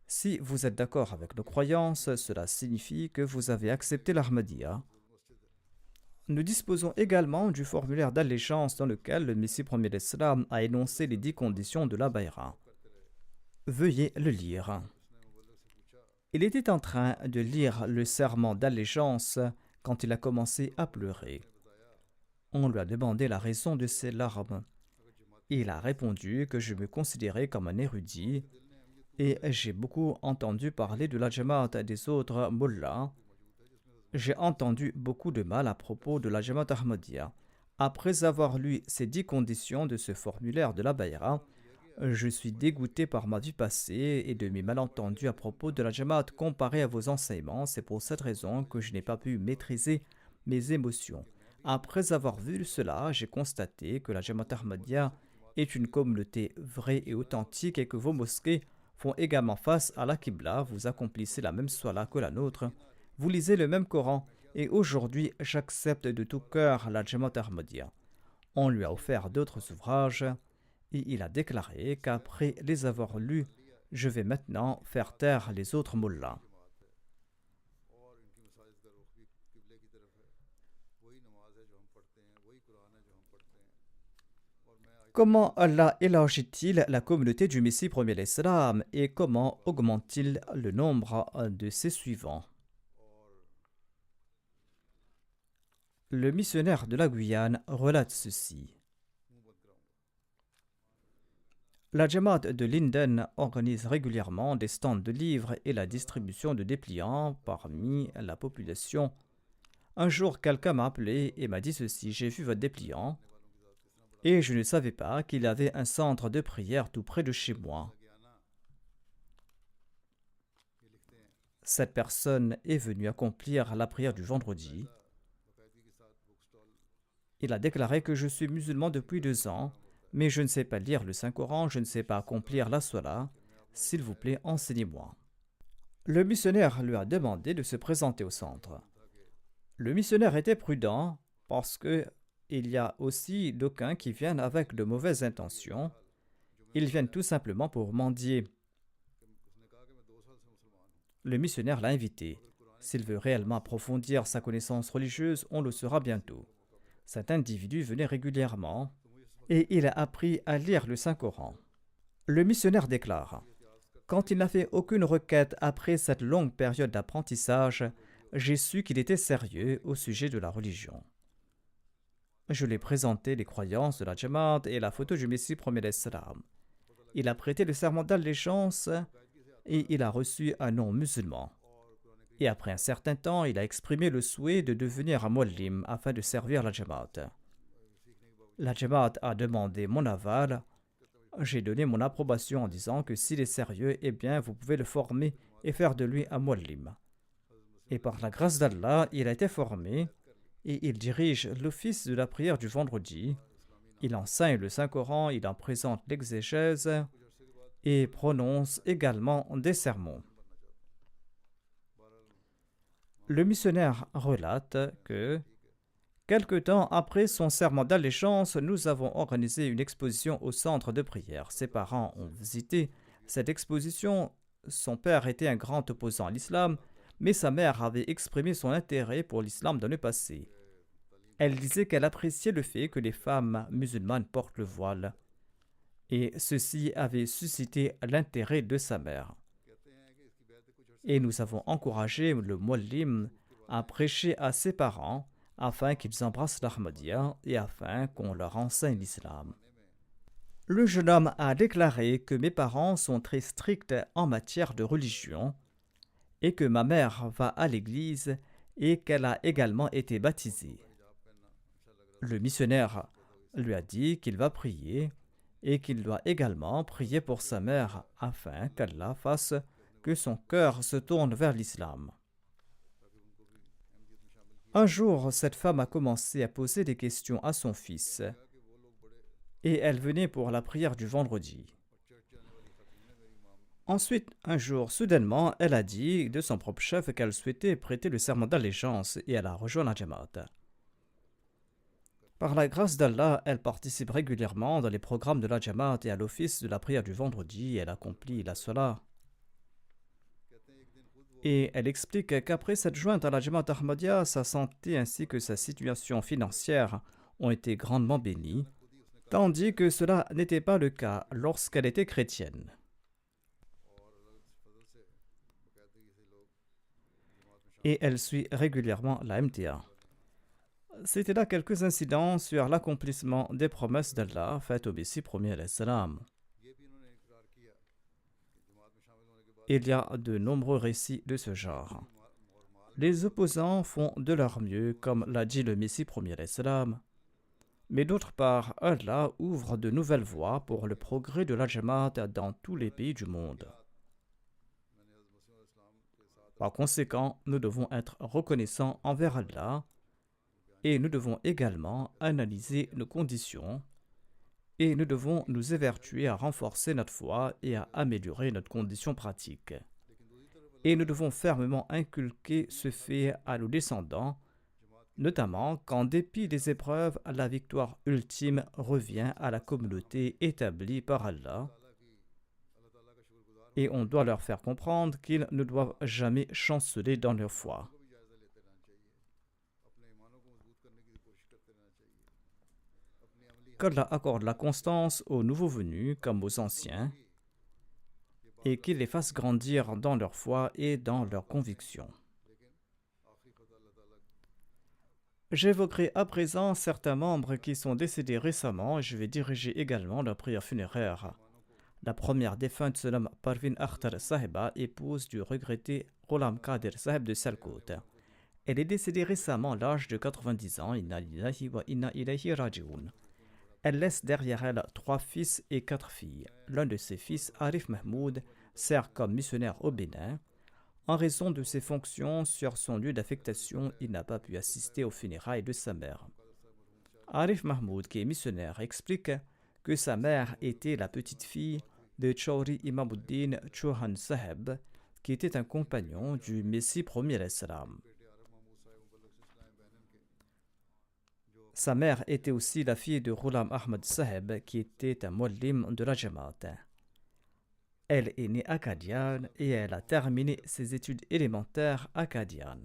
S2: Si vous êtes d'accord avec nos croyances, cela signifie que vous avez accepté l'Ahmadiyya. Nous disposons également du formulaire d'allégeance dans lequel le Messie premier d'Islam a énoncé les 10 conditions de la Bayra. Veuillez le lire. Il était en train de lire le serment d'allégeance quand il a commencé à pleurer. On lui a demandé la raison de ses larmes. Il a répondu que je me considérais comme un érudit et j'ai beaucoup entendu parler de la Jamaat et des autres mullahs. J'ai entendu beaucoup de mal à propos de la Jamaat Ahmadiyya. Après avoir lu ces 10 conditions de ce formulaire de la Bayra, je suis dégoûté par ma vie passée et de mes malentendus à propos de la Jamaat comparé à vos enseignements. C'est pour cette raison que je n'ai pas pu maîtriser mes émotions. Après avoir vu cela, j'ai constaté que la Jamaat Ahmadiyya est une communauté vraie et authentique et que vos mosquées font également face à la Qibla. Vous accomplissez la même sola que la nôtre. Vous lisez le même Coran et aujourd'hui j'accepte de tout cœur la Jamaat Ahmadiyya. On lui a offert d'autres ouvrages et il a déclaré qu'après les avoir lus, je vais maintenant faire taire les autres mullahs. Comment Allah élargit-il la communauté du Messie premier l'Islam et comment augmente-t-il le nombre de ses suivants? Le missionnaire de la Guyane relate ceci. La Jamaat de Linden organise régulièrement des stands de livres et la distribution de dépliants parmi la population. Un jour, quelqu'un m'a appelé et m'a dit ceci: j'ai vu votre dépliant et je ne savais pas qu'il y avait un centre de prière tout près de chez moi. Cette personne est venue accomplir la prière du vendredi. Il a déclaré que je suis musulman depuis 2 ans, mais je ne sais pas lire le Saint-Coran, je ne sais pas accomplir la Salat. S'il vous plaît, enseignez-moi. Le missionnaire lui a demandé de se présenter au centre. Le missionnaire était prudent parce que il y a aussi d'aucuns qui viennent avec de mauvaises intentions. Ils viennent tout simplement pour mendier. Le missionnaire l'a invité. S'il veut réellement approfondir sa connaissance religieuse, on le saura bientôt. Cet individu venait régulièrement et il a appris à lire le Saint-Coran. Le missionnaire déclare: quand il n'a fait aucune requête après cette longue période d'apprentissage, j'ai su qu'il était sérieux au sujet de la religion. Je lui ai présenté les croyances de la Jamaat et la photo du Messie premier salam. Il a prêté le serment d'allégeance et il a reçu un nom musulman. Et après un certain temps, il a exprimé le souhait de devenir un muallim afin de servir la Jamaat. La Jamaat a demandé mon aval. J'ai donné mon approbation en disant que s'il est sérieux, eh bien vous pouvez le former et faire de lui un muallim. Et par la grâce d'Allah, il a été formé et il dirige l'office de la prière du vendredi. Il enseigne le Saint-Coran, il en présente l'exégèse et prononce également des sermons. Le missionnaire relate que, quelque temps après son serment d'allégeance, nous avons organisé une exposition au centre de prière. Ses parents ont visité cette exposition. Son père était un grand opposant à l'islam, mais sa mère avait exprimé son intérêt pour l'islam dans le passé. Elle disait qu'elle appréciait le fait que les femmes musulmanes portent le voile, et ceci avait suscité l'intérêt de sa mère. Et nous avons encouragé le muallim à prêcher à ses parents afin qu'ils embrassent l'Ahmadiyya et afin qu'on leur enseigne l'islam. Le jeune homme a déclaré que mes parents sont très stricts en matière de religion et que ma mère va à l'église et qu'elle a également été baptisée. Le missionnaire lui a dit qu'il va prier et qu'il doit également prier pour sa mère afin qu'Allah fasse que son cœur se tourne vers l'islam. Un jour, cette femme a commencé à poser des questions à son fils et elle venait pour la prière du vendredi. Ensuite, un jour, soudainement, elle a dit de son propre chef qu'elle souhaitait prêter le serment d'allégeance et elle a rejoint la Jamaat. Par la grâce d'Allah, elle participe régulièrement dans les programmes de la Jamaat et à l'office de la prière du vendredi. Elle accomplit la Salah. Et elle explique qu'après cette jointe à la Jamaat Ahmadiyya, sa santé ainsi que sa situation financière ont été grandement bénies, tandis que cela n'était pas le cas lorsqu'elle était chrétienne. Et elle suit régulièrement la MTA. C'était là quelques incidents sur l'accomplissement des promesses d'Allah faites au Messie premier salam. Il y a de nombreux récits de ce genre. Les opposants font de leur mieux, comme l'a dit le Messie premier salam. Mais d'autre part, Allah ouvre de nouvelles voies pour le progrès de la Jamaat dans tous les pays du monde. Par conséquent, nous devons être reconnaissants envers Allah et nous devons également analyser nos conditions et nous devons nous évertuer à renforcer notre foi et à améliorer notre condition pratique. Et nous devons fermement inculquer ce fait à nos descendants, notamment qu'en dépit des épreuves, la victoire ultime revient à la communauté établie par Allah. Et on doit leur faire comprendre qu'ils ne doivent jamais chanceler dans leur foi. Qu'Allah accorde la constance aux nouveaux venus comme aux anciens et qu'il les fasse grandir dans leur foi et dans leurs convictions. J'évoquerai à présent certains membres qui sont décédés récemment et je vais diriger également leur prière funéraire. La première défunte se nomme Parvin Akhtar Sahiba, épouse du regretté Ghulam Qadir Sahib de Sialkot. Elle est décédée récemment à l'âge de 90 ans. Inna lillahi wa inna ilayhi raji'un. Elle laisse derrière elle 3 fils et 4 filles. L'un de ses fils, Arif Mahmoud, sert comme missionnaire au Bénin. En raison de ses fonctions sur son lieu d'affectation, il n'a pas pu assister aux funérailles de sa mère. Arif Mahmoud, qui est missionnaire, explique que sa mère était la petite-fille de Chauri Imamuddin Chauhan Saheb, qui était un compagnon du Messie premier al-Salam. Sa mère était aussi la fille de Ghulam Ahmad Saheb, qui était un muallim de la Jamaat. Elle est née à Qadian et elle a terminé ses études élémentaires à Qadian.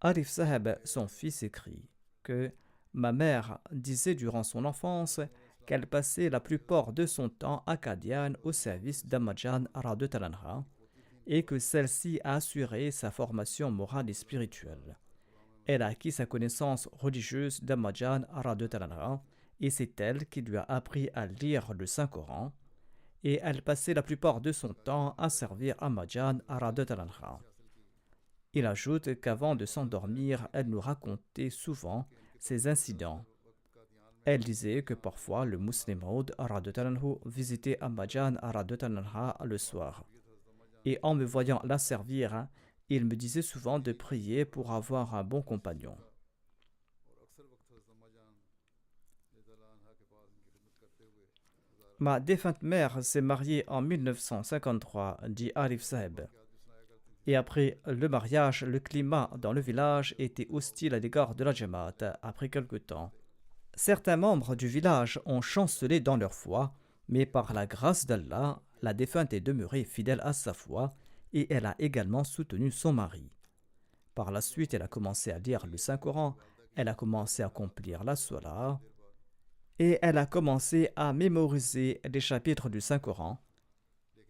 S2: Arif Saheb, son fils, écrit que ma mère disait durant son enfance qu'elle passait la plupart de son temps à Qadian au service d'Ammajan Radut al-Anha et que celle-ci a assuré sa formation morale et spirituelle. Elle a acquis sa connaissance religieuse d'Ammajan Radut al-Anha et c'est elle qui lui a appris à lire le Saint-Coran et elle passait la plupart de son temps à servir Ammajan Radut al-Anha. Il ajoute qu'avant de s'endormir, elle nous racontait souvent ces incidents. Elle disait que parfois le Muslim Maud Radut al-Anhu visitait Ammajan Radut al-Anha le soir. Et en me voyant la servir, il me disait souvent de prier pour avoir un bon compagnon. Ma défunte mère s'est mariée en 1953, dit Arif Saheb. Et après le mariage, le climat dans le village était hostile à l'égard de la Jamaat après quelque temps. Certains membres du village ont chancelé dans leur foi, mais par la grâce d'Allah, la défunte est demeurée fidèle à sa foi et elle a également soutenu son mari. Par la suite, elle a commencé à lire le Saint-Coran, elle a commencé à accomplir la Salah et elle a commencé à mémoriser des chapitres du Saint-Coran.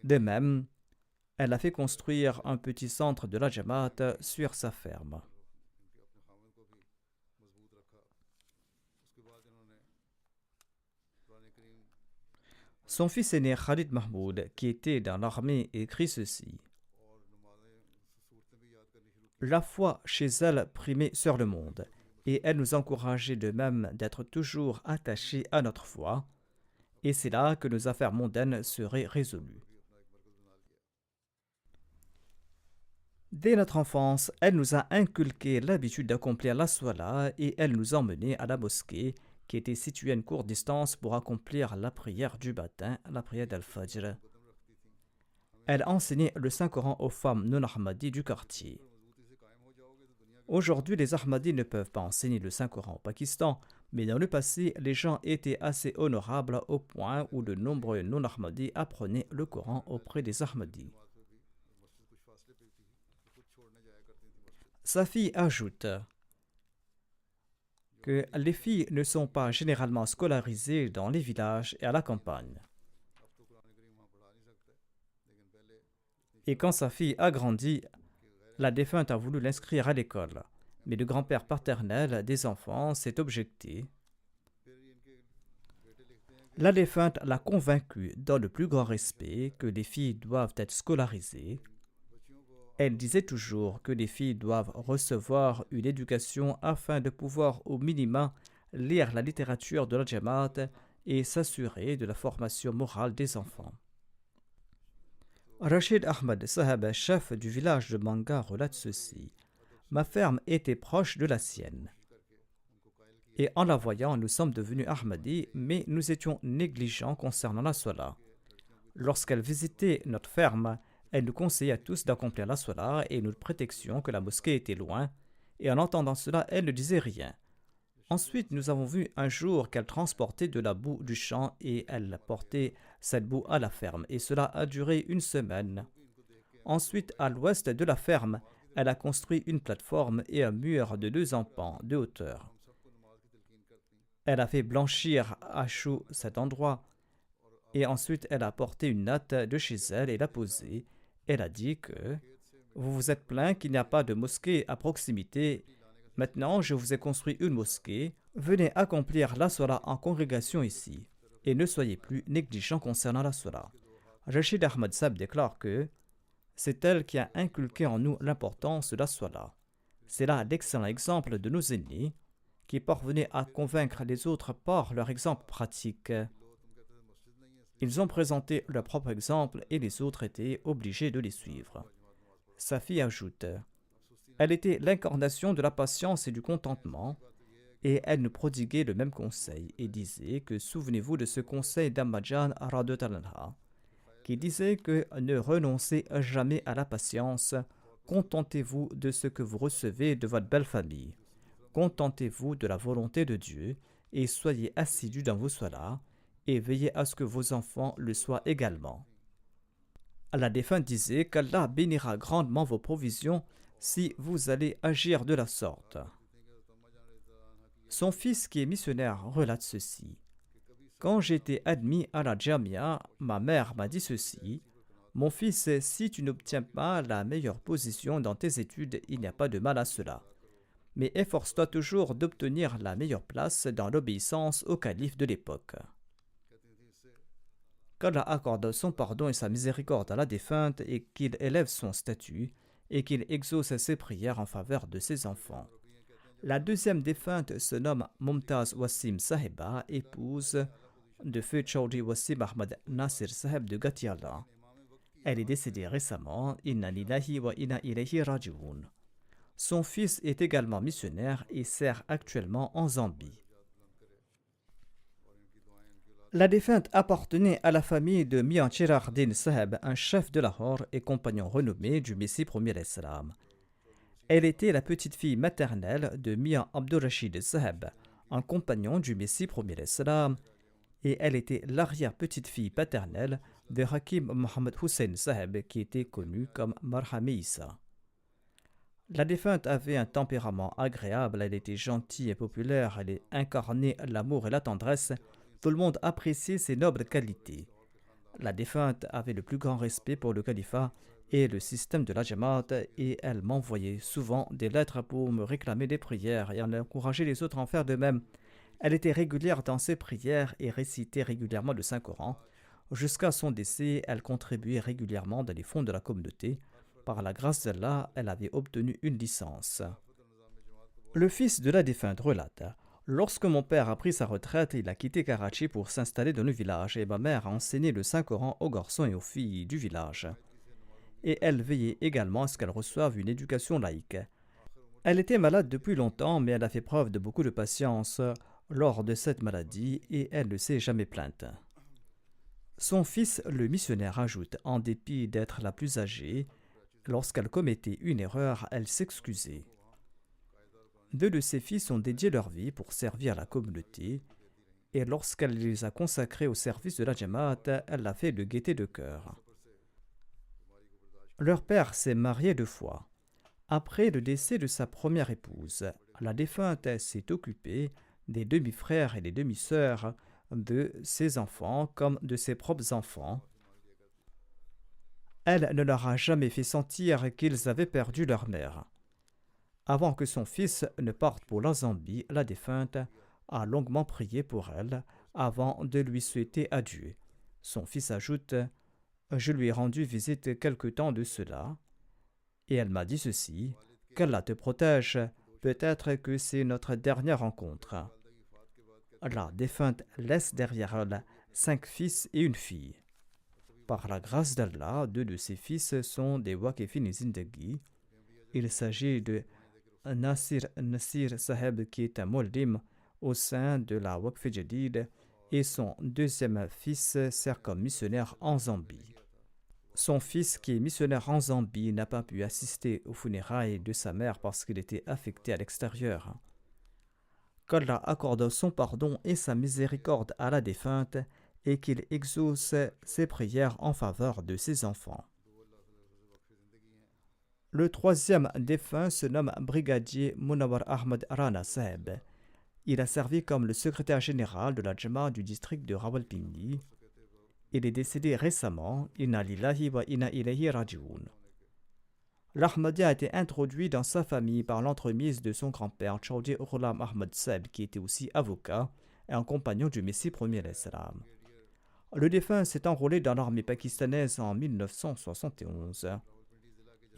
S2: De même, elle a fait construire un petit centre de la Jamaat sur sa ferme. Son fils aîné Khalid Mahmoud, qui était dans l'armée, écrit ceci. La foi chez elle primait sur le monde, et elle nous encourageait de même d'être toujours attachés à notre foi, et c'est là que nos affaires mondaines seraient résolues. Dès notre enfance, elle nous a inculqué l'habitude d'accomplir la Salah et elle nous emmenait à la mosquée qui était située à une courte distance pour accomplir la prière du matin, la prière d'Al-Fajr. Elle enseignait le Saint-Coran aux femmes non-Ahmadis du quartier. Aujourd'hui, les Ahmadis ne peuvent pas enseigner le Saint-Coran au Pakistan, mais dans le passé, les gens étaient assez honorables au point où de nombreux non-Ahmadis apprenaient le Coran auprès des Ahmadis. Sa fille ajoute que les filles ne sont pas généralement scolarisées dans les villages et à la campagne. Et quand sa fille a grandi, la défunte a voulu l'inscrire à l'école, mais le grand-père paternel des enfants s'est objecté. La défunte l'a convaincue dans le plus grand respect que les filles doivent être scolarisées. Elle disait toujours que les filles doivent recevoir une éducation afin de pouvoir au minimum lire la littérature de la Jamaat et s'assurer de la formation morale des enfants. Rachid Ahmad Sahab, chef du village de Manga, relate ceci. Ma ferme était proche de la sienne. Et en la voyant, nous sommes devenus Ahmadis, mais nous étions négligents concernant la Salah. Lorsqu'elle visitait notre ferme, elle nous conseillait à tous d'accomplir la Salah et nous prétextions que la mosquée était loin. Et en entendant cela, elle ne disait rien. Ensuite, nous avons vu un jour qu'elle transportait de la boue du champ et elle portait cette boue à la ferme. Et cela a duré une semaine. Ensuite, à l'ouest de la ferme, elle a construit une plateforme et un mur de 2 empans de hauteur. Elle a fait blanchir à chaud cet endroit. Et ensuite, elle a apporté une natte de chez elle et l'a posée. Elle a dit que vous vous êtes plaint qu'il n'y a pas de mosquée à proximité. Maintenant, je vous ai construit une mosquée. Venez accomplir la Salah en congrégation ici. et ne soyez plus négligents concernant la salat. Rachid Ahmad Sab déclare que c'est elle qui a inculqué en nous l'importance de la salat. C'est là l'excellent exemple de nos aînés qui parvenaient à convaincre les autres par leur exemple pratique. Ils ont présenté leur propre exemple et les autres étaient obligés de les suivre. Safi ajoute: elle était l'incarnation de la patience et du contentement, et elle nous prodiguait le même conseil et disait que souvenez-vous de ce conseil d'Ammajan Radutalanha, qui disait que ne renoncez jamais à la patience, contentez-vous de ce que vous recevez de votre belle famille, contentez-vous de la volonté de Dieu et soyez assidus dans vos salats et veillez à ce que vos enfants le soient également. La défunte disait qu'Allah bénira grandement vos provisions si vous allez agir de la sorte. Son fils qui est missionnaire relate ceci: quand j'étais admis à la Jamia, ma mère m'a dit ceci: mon fils, si tu n'obtiens pas la meilleure position dans tes études, il n'y a pas de mal à cela. Mais efforce-toi toujours d'obtenir la meilleure place dans l'obéissance au calife de l'époque. Qu'Allah accorde son pardon et sa miséricorde à la défunte et qu'il élève son statut et qu'il exauce ses prières en faveur de ses enfants. La deuxième défunte se nomme Mumtaz Wassim Sahiba, épouse de feu Chaudhry Wassim Ahmad Nasir Sahib de Gatiala. Elle est décédée récemment. Inna lillahi wa inna ilayhi raji'un. Son fils est également missionnaire et sert actuellement en Zambie. La défunte appartenait à la famille de Mian Chirardin Saheb, un chef de Lahore et compagnon renommé du Messie premier l'Islam. Elle était la petite-fille maternelle de Mian Abdurrashid Saheb, un compagnon du Messie premier l'Islam, et elle était l'arrière-petite-fille paternelle de Hakim Mohammed Hussein Saheb, qui était connu comme Marhami Issa. La défunte avait un tempérament agréable, elle était gentille et populaire, elle incarnait l'amour et la tendresse. Tout le monde appréciait ses nobles qualités. La défunte avait le plus grand respect pour le califat et le système de la Jamaat, et elle m'envoyait souvent des lettres pour me réclamer des prières et en encourager les autres à en faire de même. Elle était régulière dans ses prières et récitait régulièrement le Saint-Coran. Jusqu'à son décès, elle contribuait régulièrement dans les fonds de la communauté. Par la grâce d'Allah, elle avait obtenu une licence. Le fils de la défunte relate: lorsque mon père a pris sa retraite, il a quitté Karachi pour s'installer dans le village et ma mère a enseigné le Saint-Coran aux garçons et aux filles du village. Et elle veillait également à ce qu'elles reçoivent une éducation laïque. Elle était malade depuis longtemps, mais elle a fait preuve de beaucoup de patience lors de cette maladie et elle ne s'est jamais plainte. Son fils, le missionnaire, ajoute: en dépit d'être la plus âgée, lorsqu'elle commettait une erreur, elle s'excusait. Deux de ses fils ont dédié leur vie pour servir la communauté, et lorsqu'elle les a consacrés au service de la Jamaat, elle l'a fait de gaieté de cœur. Leur père s'est marié 2 fois. Après le décès de sa première épouse, la défunte s'est occupée des demi-frères et des demi-sœurs de ses enfants comme de ses propres enfants. Elle ne leur a jamais fait sentir qu'ils avaient perdu leur mère. Avant que son fils ne parte pour la Zambie, la défunte a longuement prié pour elle avant de lui souhaiter adieu. Son fils ajoute: je lui ai rendu visite quelque temps de cela, et elle m'a dit ceci: qu'Allah te protège, peut-être que c'est notre dernière rencontre. La défunte laisse derrière elle 5 fils et une fille. Par la grâce d'Allah, 2 de ses fils sont des Waqifin Zindagi. Il s'agit de Nasir Saheb, qui est un moldim au sein de la Waqf Jadid, et son deuxième fils sert comme missionnaire en Zambie. Son fils, qui est missionnaire en Zambie, n'a pas pu assister aux funérailles de sa mère parce qu'il était affecté à l'extérieur. Qu'Allah accorde son pardon et sa miséricorde à la défunte et qu'il exauce ses prières en faveur de ses enfants. Le troisième défunt se nomme brigadier Munawar Ahmad Rana Saheb. Il a servi comme le secrétaire général de la Jamaat du district de Rawalpindi. Il est décédé récemment. Inna lillahi wa inna ilayhi raji'un. L'Ahmadi a été introduit dans sa famille par l'entremise de son grand-père Chaudhry Ghulam Ahmad Saheb, qui était aussi avocat et un compagnon du Messie premier l'Islam. Le défunt s'est enrôlé dans l'armée pakistanaise en 1971.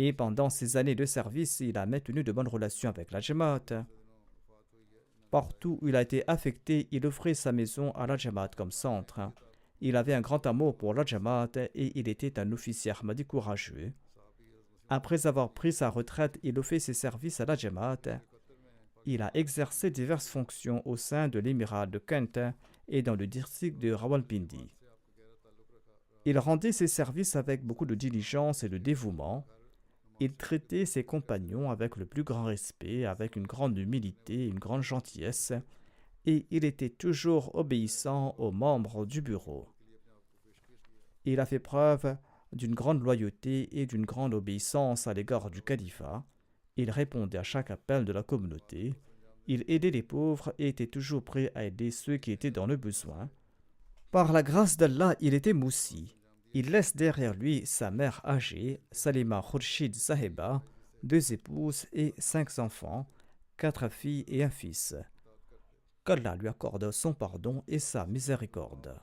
S2: Et pendant ses années de service, il a maintenu de bonnes relations avec la Jamaat. Partout où il a été affecté, il offrait sa maison à la Jamaat comme centre. Il avait un grand amour pour la Jamaat et il était un officier Ahmadi courageux. Après avoir pris sa retraite, il a fait ses services à la Jamaat. Il a exercé diverses fonctions au sein de l'émirat de Kent et dans le district de Rawalpindi. Il rendait ses services avec beaucoup de diligence et de dévouement. Il traitait ses compagnons avec le plus grand respect, avec une grande humilité et une grande gentillesse, et il était toujours obéissant aux membres du bureau. Il a fait preuve d'une grande loyauté et d'une grande obéissance à l'égard du califat. Il répondait à chaque appel de la communauté. Il aidait les pauvres et était toujours prêt à aider ceux qui étaient dans le besoin. Par la grâce d'Allah, il était moussi. Il laisse derrière lui sa mère âgée, Salima Khurshid Saheba, 2 épouses et 5 enfants, 4 filles et un fils. Qu'Allah lui accorde son pardon et sa miséricorde.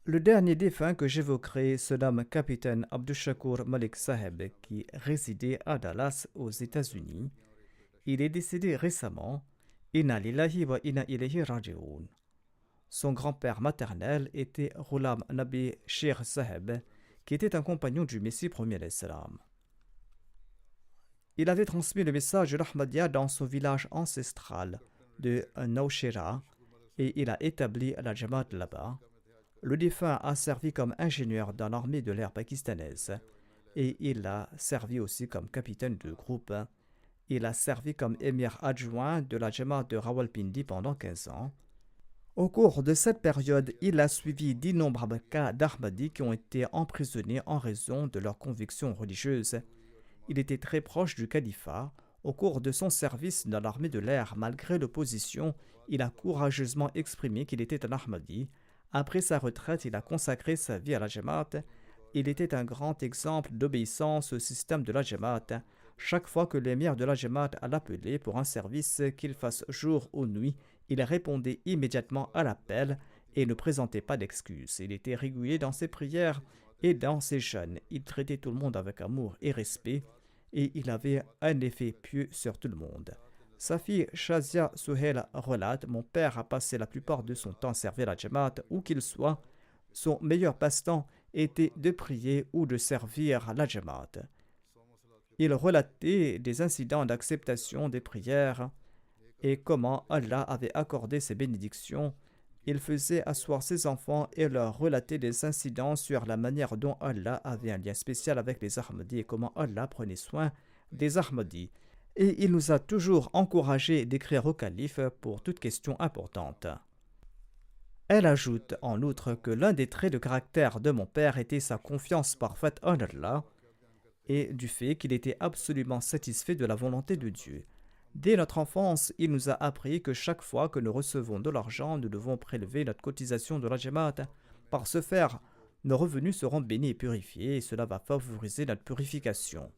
S2: Le dernier défunt que j'évoquerai se nomme capitaine Abdushakur Malik Saheb, qui résidait à Dallas, aux États-Unis. Il est décédé récemment. Inna lillahi wa inna ilayhi raji'un. Son grand-père maternel était Ghulam Nabi Sheikh Saheb, qui était un compagnon du Messie premier l'Islam. Il avait transmis le message de l'Ahmadiyya dans son village ancestral de Naushera et il a établi la Jamaat là-bas. Le défunt a servi comme ingénieur dans l'armée de l'air pakistanaise et il a servi aussi comme capitaine de groupe. Il a servi comme émir adjoint de la Jamaat de Rawalpindi pendant 15 ans. Au cours de cette période, il a suivi d'innombrables cas d'Ahmadis qui ont été emprisonnés en raison de leurs convictions religieuses. Il était très proche du califat. Au cours de son service dans l'armée de l'air, malgré l'opposition, il a courageusement exprimé qu'il était un Ahmadi. Après sa retraite, il a consacré sa vie à la Jamaat. Il était un grand exemple d'obéissance au système de la Jamaat. Chaque fois que l'émir de la Jamaat l'appelait pour un service, qu'il fasse jour ou nuit, il répondait immédiatement à l'appel et ne présentait pas d'excuses. Il était régulier dans ses prières et dans ses jeûnes. Il traitait tout le monde avec amour et respect et il avait un effet pieux sur tout le monde. Sa fille Shazia Souhel relate: mon père a passé la plupart de son temps à servir la Jamaat, où qu'il soit. Son meilleur passe-temps était de prier ou de servir la Jamaat. Il relatait des incidents d'acceptation des prières et comment Allah avait accordé ses bénédictions. Il faisait asseoir ses enfants et leur relatait des incidents sur la manière dont Allah avait un lien spécial avec les Ahmadis et comment Allah prenait soin des Ahmadis. Et il nous a toujours encouragés d'écrire au calife pour toute question importante. Elle ajoute en outre que l'un des traits de caractère de mon père était sa confiance parfaite en Allah et du fait qu'il était absolument satisfait de la volonté de Dieu. Dès notre enfance, il nous a appris que chaque fois que nous recevons de l'argent, nous devons prélever notre cotisation de la Jamaat. Par ce faire, nos revenus seront bénis et purifiés et cela va favoriser notre purification.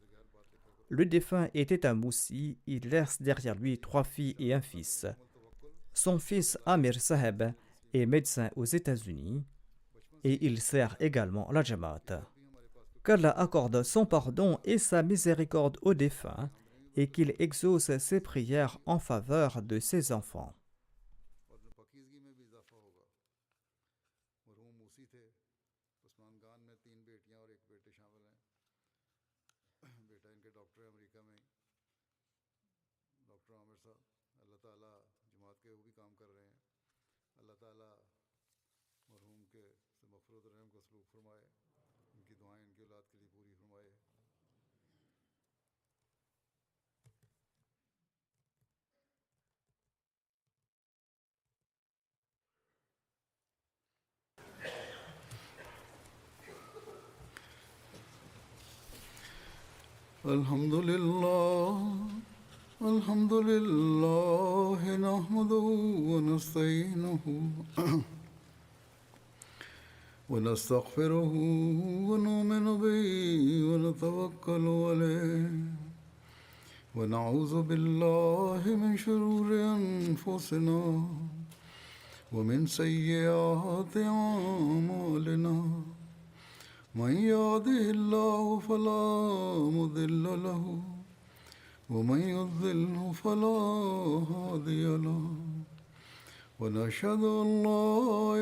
S2: Le défunt était un moussi, il laisse derrière lui 3 filles et un fils. Son fils Amir Saheb est médecin aux États-Unis et il sert également la Jamaat. Qu'Allah accorde son pardon et sa miséricorde aux défunts et qu'il exauce ses prières en faveur de ses enfants.
S1: الحمد لله نحمده ونستعينه ونستغفره ونؤمن به ونتوكل عليه ونعوذ بالله من شرور أنفسنا ومن سيئات أعمالنا من يهده الله فلا مضل له ومن يضلل فلا هادي له ونشهد أن لا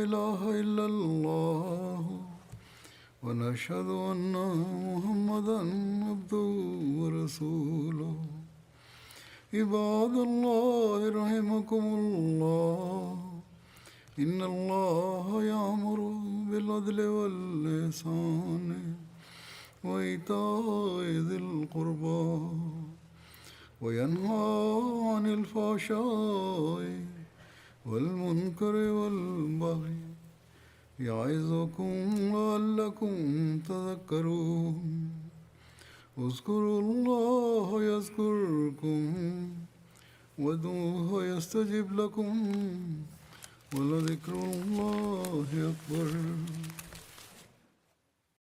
S1: إله إلا الله ونشهد أن محمدا عبده ورسوله عباد الله رحمكم الله إن الله يأمر بالعدل والإحسان وإيتاء ذي القربى وينهى عن الفحشاء والمنكر والبغي يعظكم لعلكم تذكرون اذكروا الله يذكركم وادعوه يستجب لكم ولذكر الله أكبر